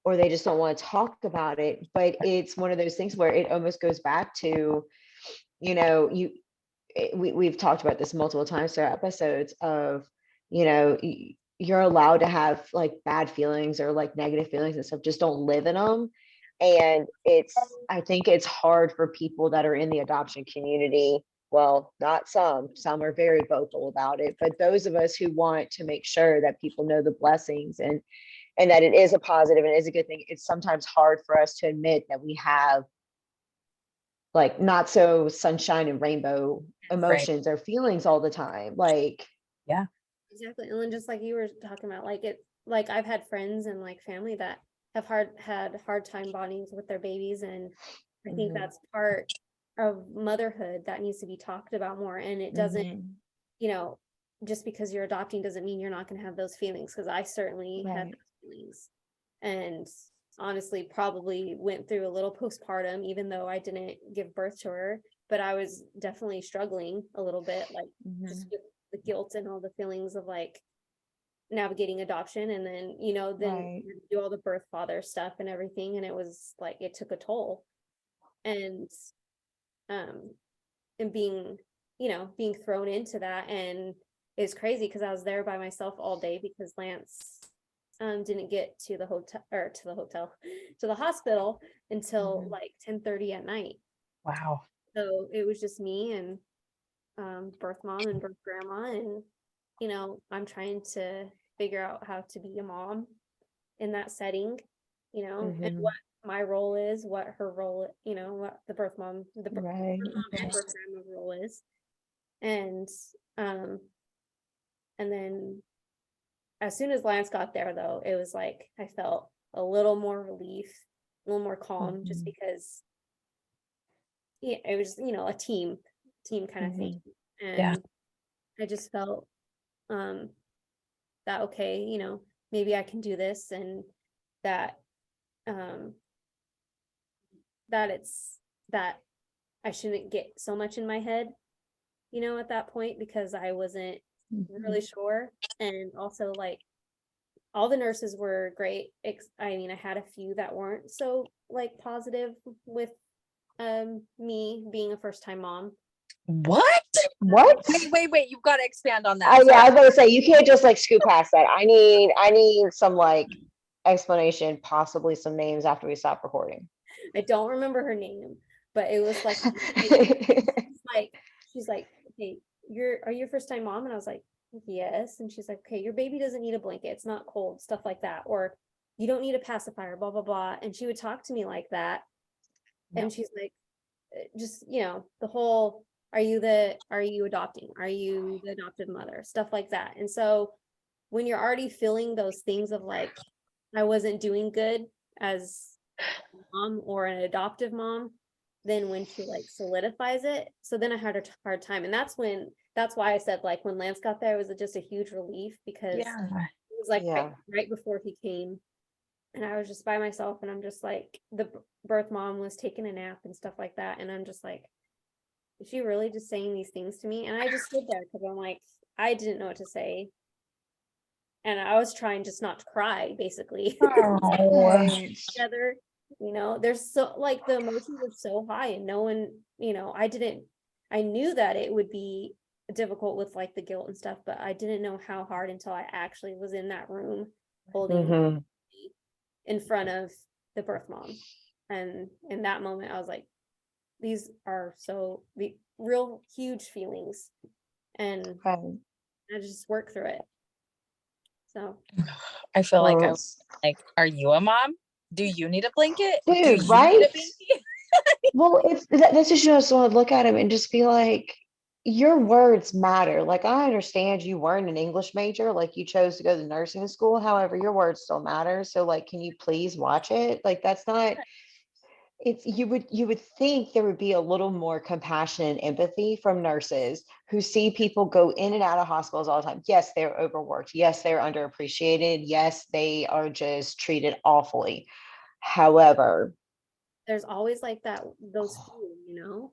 or they just don't want to talk about it, but it's one of those things where it almost goes back to, you know, we've talked about this multiple times through episodes of, you know, you're allowed to have like bad feelings or like negative feelings and stuff, just don't live in them. And I think it's hard for people that are in the adoption community. Well, not some are very vocal about it, but those of us who want to make sure that people know the blessings and that it is a positive and is a good thing, it's sometimes hard for us to admit that we have like not so sunshine and rainbow emotions or feelings all the time. Like, Yeah. exactly. And then just like you were talking about, like I've had friends and like family that have had hard time bonding with their babies, and I think that's part of motherhood that needs to be talked about more. And it doesn't, you know, just because you're adopting doesn't mean you're not going to have those feelings, because I certainly had those feelings, and honestly probably went through a little postpartum, even though I didn't give birth to her, but I was definitely struggling a little bit, like just with the guilt and all the feelings of like navigating adoption. And then, you know, then you do all the birth father stuff and everything, and it was like it took a toll. And and being, you know, being thrown into that, and it's crazy because I was there by myself all day because Lance didn't get to the hospital until like 10:30 at night. Wow. So it was just me and birth mom and birth grandma, and you know, I'm trying to figure out how to be a mom in that setting, you know, and what my role is, what her role, you know, what the birth mom and birth grandma role is. And and then as soon as Lance got there, though, it was like I felt a little more relief, a little more calm, just because it was, you know, a team kind of thing. And I just felt that okay, you know, maybe I can do this, and that that I shouldn't get so much in my head, you know, at that point, because I wasn't really sure. And also like all the nurses were great. I mean, I had a few that weren't so like positive with me being a first time mom. What? What? Wait, you've got to expand on that. I, yeah, I Sorry. was gonna say you can't just like scoot past that. I need some like explanation, possibly some names after we stop recording. I don't remember her name, but it was like she's like, okay, are you a first time mom? And I was like, yes. And she's like, okay, your baby doesn't need a blanket, it's not cold, stuff like that, or you don't need a pacifier, blah blah blah. And she would talk to me like that. And she's like, just, the whole, are you adopting, are you the adoptive mother, stuff like that. And so when you're already feeling those things of like, I wasn't doing good as a mom or an adoptive mom, then when she like solidifies it, so then I had a hard time. And that's why I said, like, when Lance got there, it was just a huge relief, because it was like right before he came, and I was just by myself, and I'm just like, the birth mom was taking a nap and stuff like that, and I'm just like, is she really just saying these things to me? And I just stood there because I'm like, I didn't know what to say, and I was trying just not to cry, basically. Together, there's so like the emotions are so high, and no one, I knew that it would be difficult with like the guilt and stuff, but I didn't know how hard until I actually was in that room holding in front of the birth mom. And in that moment I was like, these are the real huge feelings, and I just work through it. So I feel like I was like, are you a mom? Do you need a blanket? Dude, Do you right? need a baby? Well, that's just, just want to look at him and just be like, your words matter. Like, I understand you weren't an English major, like you chose to go to nursing school. However, your words still matter. So like, can you please watch it? Like, that's not, you would think there would be a little more compassion and empathy from nurses who see people go in and out of hospitals all the time. Yes, they're overworked. Yes, they're underappreciated. Yes, they are just treated awfully. However, there's always like those few,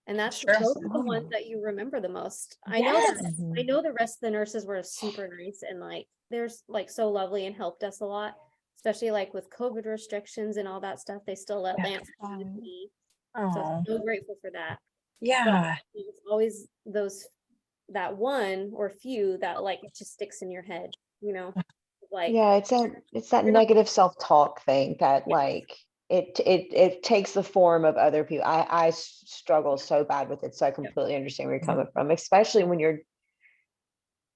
and that's those are the ones that you remember the most. I know the rest of the nurses were super nice, and like they're like so lovely and helped us a lot, especially like with COVID restrictions and all that stuff. They still let Lance come with me. So I'm so grateful for that. But it's always that one or few that like it just sticks in your head, like, it's that negative self-talk thing that like it takes the form of other people. I struggle so bad with it, so I completely understand where you're coming from, especially when you're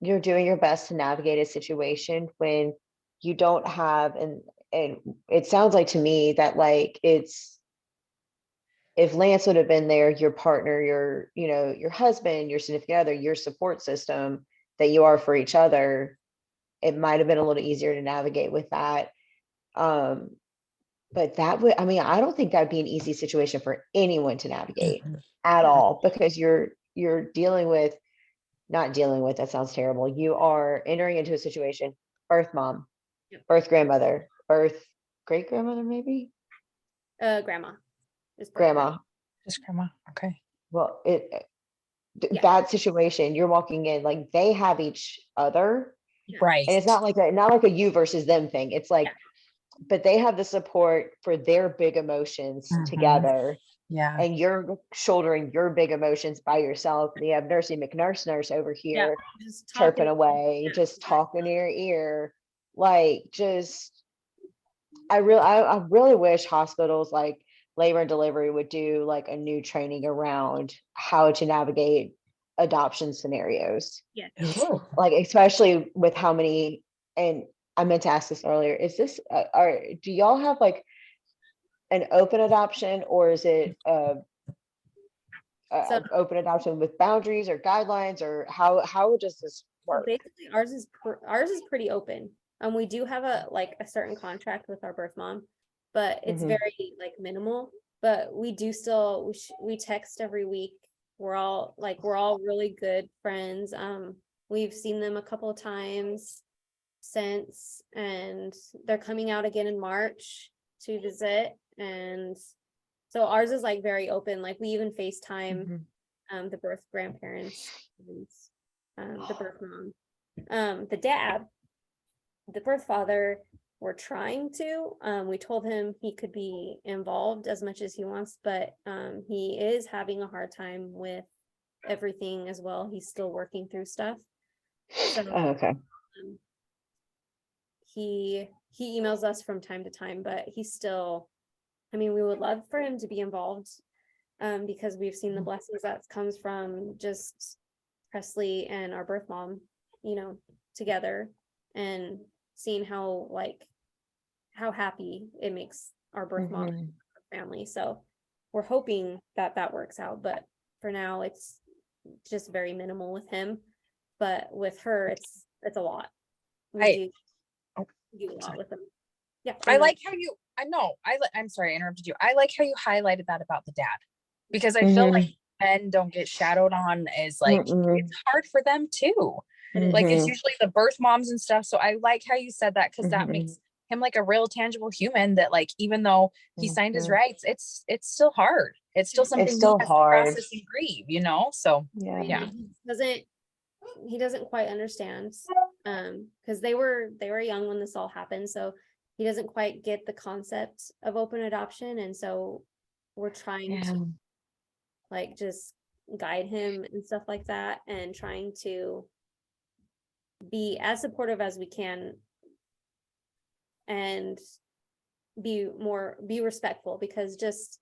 doing your best to navigate a situation when you don't have, and it sounds like to me that like it's, if Lance would have been there, your partner, your husband, your significant other, your support system that you are for each other, it might have been a little easier to navigate with that. But that would, I don't think that'd be an easy situation for anyone to navigate at all, because you're not dealing with, that sounds terrible. You are entering into a situation, birth mom, birth grandmother, birth great grandmother, maybe? Grandma. Grandma. Just grandma. Okay. Well, that situation, you're walking in, like they have each other. Right. And it's not like a you versus them thing. It's like, but they have the support for their big emotions together. Yeah. And you're shouldering your big emotions by yourself. And you have Nursey McNurse over here just chirping away, just talking in your ear. Like, just, I really wish hospitals like labor and delivery would do like a new training around how to navigate adoption scenarios. Yeah. Like, especially with how many, and I meant to ask this earlier, is this, do y'all have like an open adoption, or is it open adoption with boundaries or guidelines, or how does this work? Basically, ours is pretty open. We do have a certain contract with our birth mom, but it's very like minimal. But we do still we text every week. We're all really good friends. We've seen them a couple of times since, and they're coming out again in March to visit. And so ours is like very open. Like, we even FaceTime the birth grandparents and the birth mom. The dad, the birth father, we're trying to, we told him he could be involved as much as he wants, but he is having a hard time with everything as well. He's still working through stuff. So Oh, okay. he emails us from time to time, but he's still, I mean, we would love for him to be involved, because we've seen the blessings that comes from just Presley and our birth mom, you know, together, and seeing how happy it makes our birth mom and our family. So we're hoping that that works out, but for now it's just very minimal with him. But with her, it's a lot. We do a lot with them. Yeah. I like how you, I'm sorry, I interrupted you. I like how you highlighted that about the dad, because I feel like men don't get shadowed on as like, it's hard for them too. Like it's usually the birth moms and stuff. So I like how you said that, because that makes him like a real tangible human, that like, even though he signed his rights, it's still hard. It's still something It's still he has hard. to process and grieve, you know? So Yeah. He doesn't quite understand, because they were young when this all happened, so he doesn't quite get the concept of open adoption, and so we're trying to like just guide him and stuff like that, and trying to be as supportive as we can and be respectful, because just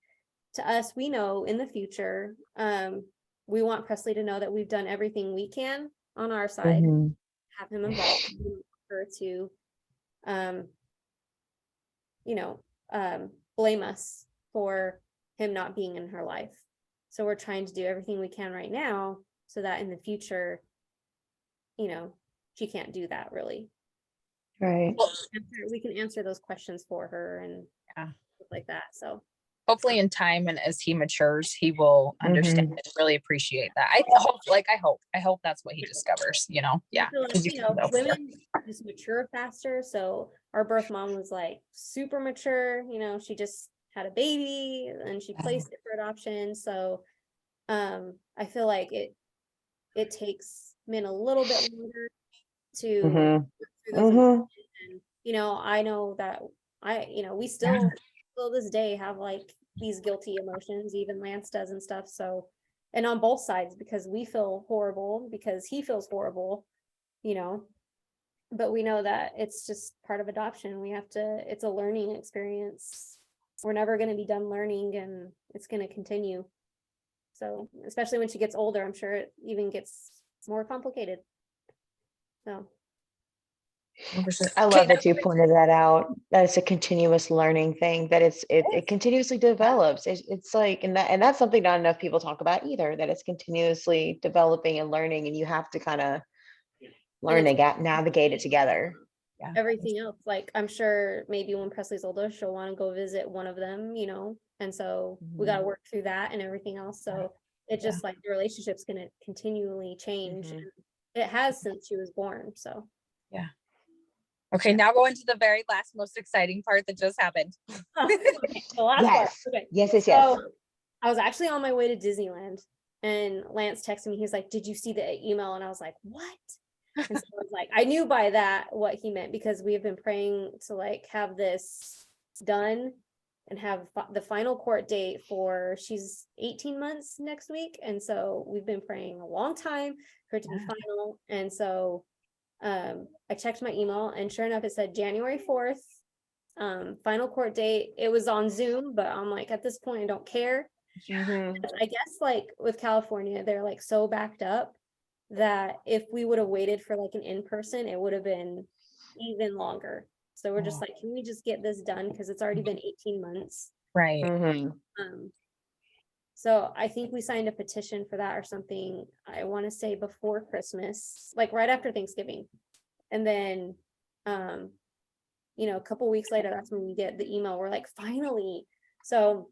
to us, we know in the future, we want Presley to know that we've done everything we can on our side, have him involved, her to blame us for him not being in her life. So we're trying to do everything we can right now so that in the future, she can't do that really. Right. We can answer those questions for her and stuff like that. So hopefully in time, and as he matures, he will understand and really appreciate that. I hope that's what he discovers, you know? Yeah. Women just mature faster. So our birth mom was like super mature, she just had a baby and she placed it for adoption. So I feel like it takes men a little bit longer to and, I know that we still this day have like these guilty emotions, even Lance does and stuff. So, and on both sides, because we feel horrible because he feels horrible, but we know that it's just part of adoption. It's a learning experience. We're never going to be done learning, and it's going to continue. So, especially when she gets older, I'm sure it even gets more complicated. So I love that you pointed that out. That it's a continuous learning thing, that it continuously develops. It's like, and that's something not enough people talk about either, that it's continuously developing and learning, and you have to kind of learn to navigate it together. Yeah. Everything else, like I'm sure maybe when Presley's older, she'll want to go visit one of them, and so we got to work through that and everything else. So it just like the relationship's going to continually change. And it has since she was born. So yeah. Okay, now go into the very last, most exciting part that just happened. Okay, the last part. Okay. Yes. So I was actually on my way to Disneyland, and Lance texted me. He's like, "Did you see the email?" And I was like, "What?" And so I was like, I knew by that what he meant, because we have been praying to like have this done and have the final court date for, she's 18 months next week, and so we've been praying a long time for it to be final. And so I checked my email, and sure enough, it said January 4th, final court date. It was on Zoom, but I'm like, at this point, I don't care. I guess like with California, they're like so backed up that if we would have waited for like an in-person, it would have been even longer. So we're just like, can we just get this done? Because it's already been 18 months. Right. So I think we signed a petition for that or something, I want to say before Christmas, like right after Thanksgiving. And then, a couple weeks later, that's when we get the email. We're like, finally. So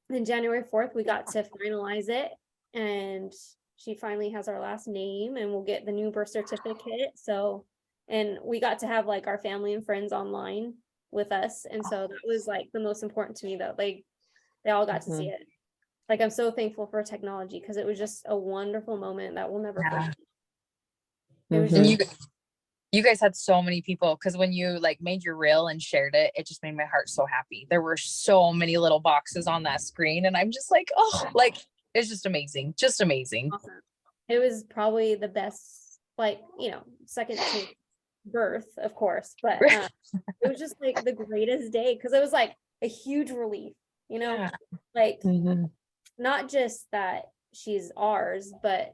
then January 4th, we got to finalize it. And she finally has our last name, and we'll get the new birth certificate. So, and we got to have like our family and friends online with us. And so that was like the most important to me, though. Like they all got to see it. Like, I'm so thankful for technology, because it was just a wonderful moment that we'll never forget. It was And you You guys had so many people, because when you like made your reel and shared it, it just made my heart so happy. There were so many little boxes on that screen, and I'm just like, oh, like it's just amazing, just amazing. Awesome. It was probably the best, like, second to birth, of course, but it was just like the greatest day, because it was like a huge relief, Yeah. like Mhm. not just that she's ours, but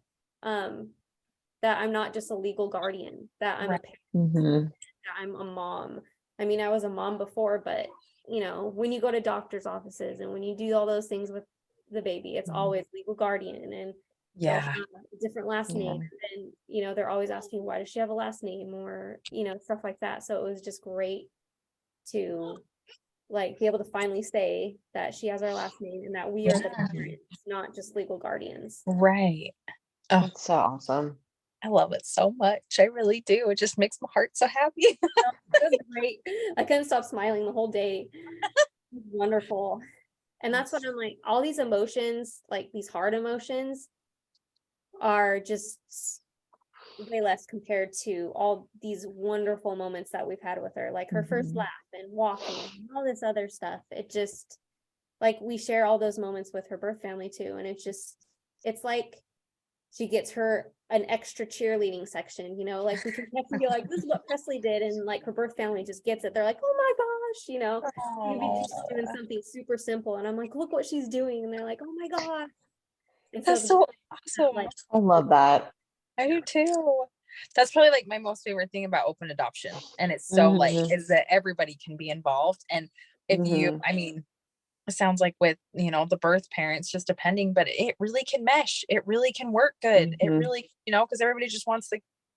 that I'm not just a legal guardian, that I'm a Right. parent, Mhm. that I'm a mom. I mean, I was a mom before, but when you go to doctor's offices and when you do all those things with the baby, it's Mhm. always legal guardian, and they'll Yeah. have a different last Yeah. name, and they're always asking, why does she have a last name, or stuff like that. So it was just great to like be able to finally say that she has our last name and that we are the Yeah. parents, not just legal guardians. Right. Oh, That's so awesome. I love it so much. I really do. It just makes my heart so happy. It was great. I couldn't stop smiling the whole day. It was wonderful. And that's what I'm like, all these emotions, like these hard emotions, are just way less compared to all these wonderful moments that we've had with her, like her first Mhm. laugh and walking and all this other stuff. It just, like, we share all those moments with her birth family too, and it's like she gets an extra cheerleading section, like we can be like, this is what Presley did, and like her birth family just gets it. They're like, oh my gosh, maybe she's doing something super simple, and I'm like, look what she's doing, and they're like, oh my gosh. And so That's so awesome. like, I love that. I do too. That's probably like my most favorite thing about open adoption. And it's so like, Mhm. is that everybody can be involved. And if you, Mhm. I mean, it sounds like with, the birth parents, just depending, but it really can mesh. It really can work good. It Mhm. really, because everybody just wants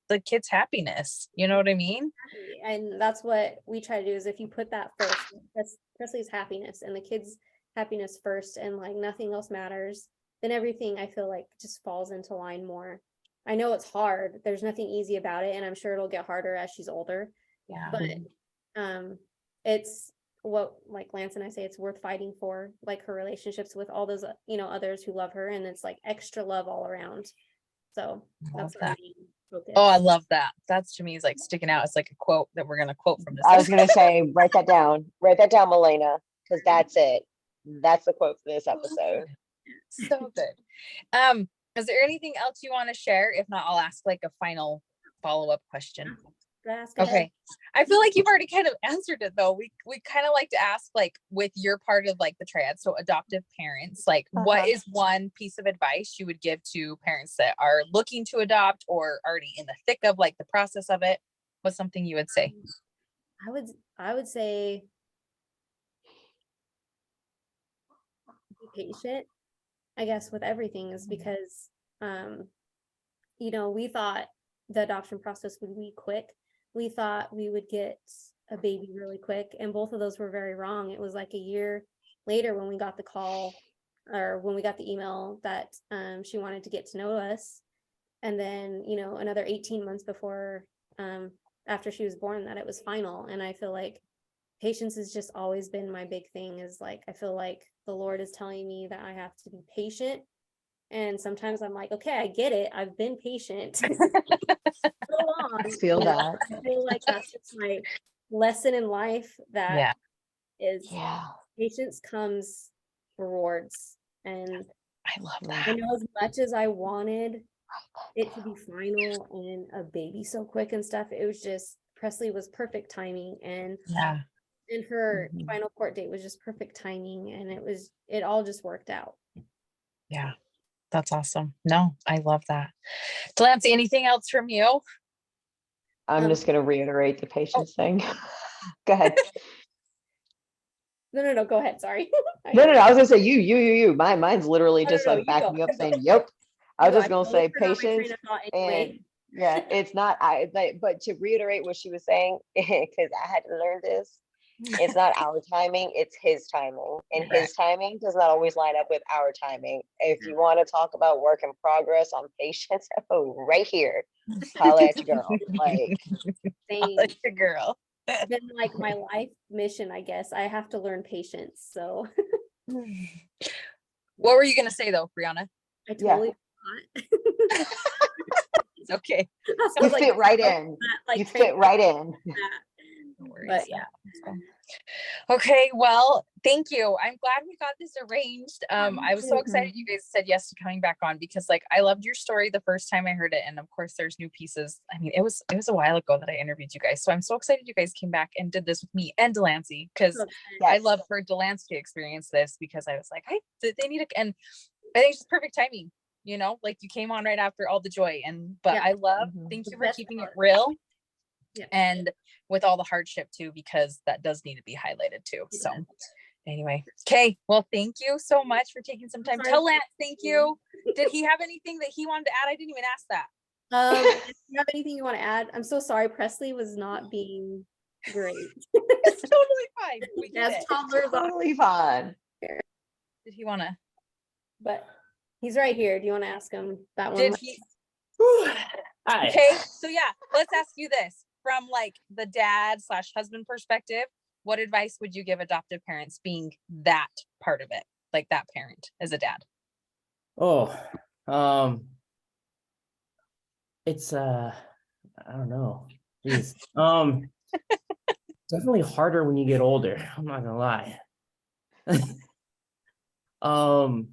the kid's happiness. You know what I mean? and that's what we try to do, is if you put that first, that's Presley's happiness and the kids' happiness first, and like nothing else matters, then everything, I feel like, just falls into line more. I know it's hard, there's nothing easy about it, and I'm sure it'll get harder as she's older, Yeah. but it's what, like Lance and I say, it's worth fighting for, like her relationships with all those others who love her, and it's like extra love all around. So Love that's our that. main focus. Oh, I love that. That's, to me, is like sticking out. It's like a quote that we're going to quote from this. I was gonna say, write that down. Write that down, Milena, because that's it. That's the quote for this episode. So good. Is there anything else you want to share? If not, I'll ask like a final follow-up question. Ask ahead. Okay. I feel like you've already kind of answered it though. We kind of like to ask, like, with your part of like the triad, so adoptive parents, like what is one piece of advice you would give to parents that are looking to adopt or already in the thick of like the process of it? What's something you would say? I would say be patient, I guess, with everything, is because we thought the adoption process would be quick. We thought we would get a baby really quick, and both of those were very wrong. It was like a year later when we got the call, or when we got the email that she wanted to get to know us, and then another 18 months before, after she was born, that it was final. And I feel like patience has just always been my big thing, is like, I feel like the Lord is telling me that I have to be patient. And sometimes I'm like, okay, I get it, I've been patient so long. I feel that. I feel like that's just my lesson in life, that Yeah. is, Yeah. patience comes rewards. And I love I that. know, as much as I wanted it to be final and a baby so quick and stuff, it was just, Presley was perfect timing, and Yeah. her Mhm. final court date was just perfect timing, and it all just worked out. Yeah. That's awesome. No, I love that. Delancey, anything else from you? I'm Um, just gonna reiterate the patience thing. Go ahead. No, go ahead, sorry. No, I was gonna say you. Mine's literally No, just no, like you go. backing up You go. saying, yep. I You was go. just gonna totally say forgot my train patience, of thought and anyway. yeah, it's not but to reiterate what she was saying, because I had to learn this. It's not our timing, it's his timing. And Right. his timing does not always line up with our timing. If you want to talk about work in progress on patience, oh, right here. Holla at your girl. Like, Same. That's your girl. Been like my life mission, I guess. I have to learn patience. So What were you gonna say though, Brianna? I Yeah. totally forgot. It's okay. I You was like, fit right "Oh, in. that, like, You fit right in. No worries. But yeah. So- Okay, well, thank you. I'm glad we got this arranged. I was so excited you guys said yes to coming back on because like I loved your story the first time I heard it. And of course there's new pieces. I mean, it was a while ago that I interviewed you guys. So I'm so excited you guys came back and did this with me and Delancey because I love for Delancey to experience this because I was like, they need to, and I think it's just perfect timing, you know, like you came on right after all the joy but I love, thank you for keeping it real. Yeah. And with all the hardship too, because that does need to be highlighted too. So anyway, okay. Well, thank you so much for taking some time. Tell Lance, thank you. Did he have anything that he wanted to add? I didn't even ask that. If you have anything you want to add, I'm so sorry. Presley was not being great. It's totally fine. We get As it. toddlers are, Totally fine. Did he want to? but he's right here. Do you want to ask him that one? Did he? Hi. Okay. So yeah, let's ask you this from like the dad / husband perspective. What advice would you give adoptive parents being that part of it? Like that parent as a dad? Oh, it's I don't know. Jeez. Definitely harder when you get older. I'm not gonna lie. Um,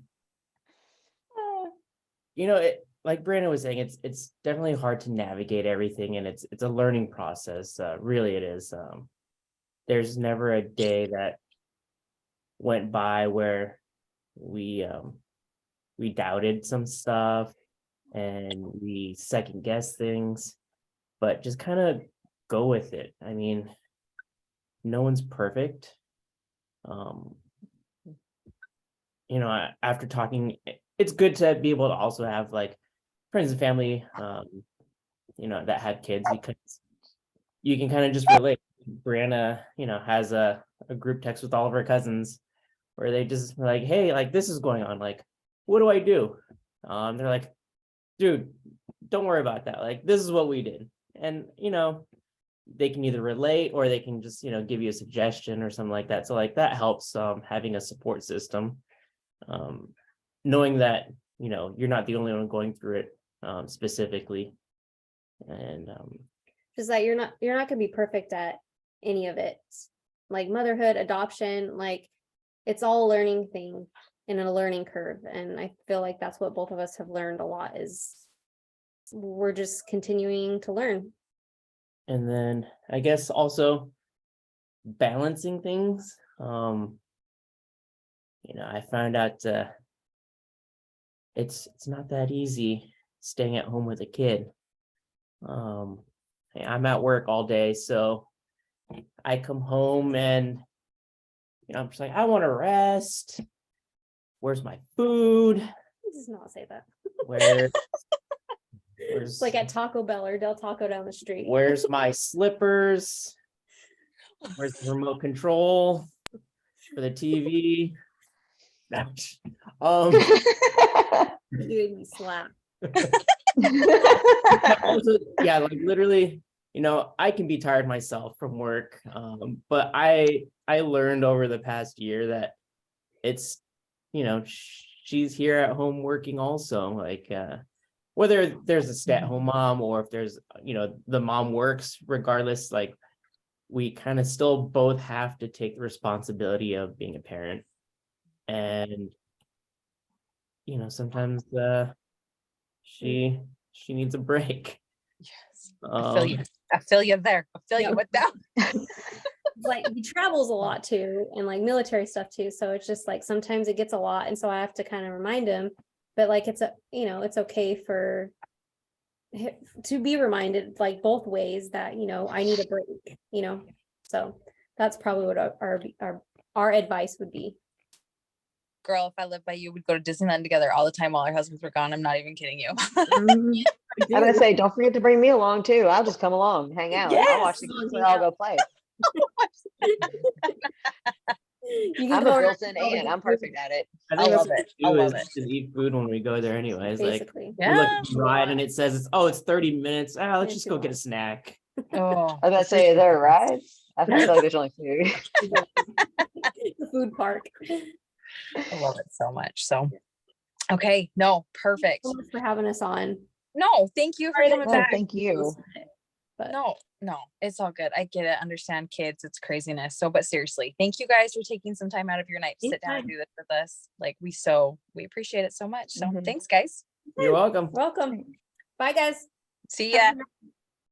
you know, like Brianna was saying, it's definitely hard to navigate everything, and it's a learning process. Really, it is. There's never a day that went by where we doubted some stuff and we second guess things, but just kind of go with it. I mean, no one's perfect. You know, after talking, it's good to be able to also have like friends and family, you know, that have kids because you can kind of just relate. Brianna, you know, has a group text with all of her cousins where they just like, hey, like this is going on. Like, what do I do? They're like, dude, don't worry about that. Like, this is what we did. And, you know, they can either relate or they can just, you know, give you a suggestion or something like that. So like that helps having a support system. Knowing that, you know, you're not the only one going through it specifically. And Just that you're not gonna be perfect at any of it. Like motherhood, adoption, like it's all a learning thing and a learning curve. And I feel like that's what both of us have learned a lot is we're just continuing to learn. and then I guess also balancing things. You know, I found out it's not that easy staying at home with a kid. I'm at work all day, so I come home and you know I'm just like I want to rest. Where's my food? It does not say that. Where's It's like at Taco Bell or Del Taco down the street. where's my slippers? Where's the remote control for the TV? Um, You made me slap. also, yeah, like literally, you know, I can be tired myself from work. But I learned over the past year that it's, you know, she's here at home working also. Like whether there's a stay-at-home mom or if there's, you know, the mom works, regardless, like we kind of still both have to take the responsibility of being a parent. And you know, sometimes she needs a break. Yes. I feel you there. I feel Yeah. you with that. Like he travels a lot too and like military stuff too, so it's just like sometimes it gets a lot and so I have to kind of remind him, but like it's a, you know, it's okay for to be reminded like both ways that, you know, I need a break, you know. So that's probably what our advice would be. Girl, if I lived by you, we'd go to Disneyland together all the time while our husbands were gone. I'm not even kidding you. I'm gonna say, don't forget to bring me along too. I'll just come along, hang out. I'll watch the kids or I'll go play. I'm a built-in aunt. I'm perfect at it. I I think love that's it. what I we do love is it. just eat food when we go there anyways. Like Basically. we look Yeah. at the ride and it says it's 30 minutes. Let's just go get a snack. Oh, I was gonna say, is there a ride? I feel like there's only food. The food park. I love it so much. So, okay, no, perfect. So much for having us on. No, thank you for Sorry that coming No, back. thank you. But No, it's all good. I get it. Understand kids. It's craziness. So, but seriously, thank you guys for taking some time out of your night to sit down and Anytime. do this with us. Like we appreciate it so much. So Mhm. thanks, guys. You're welcome. welcome. Bye, guys. See Have a ya. good night.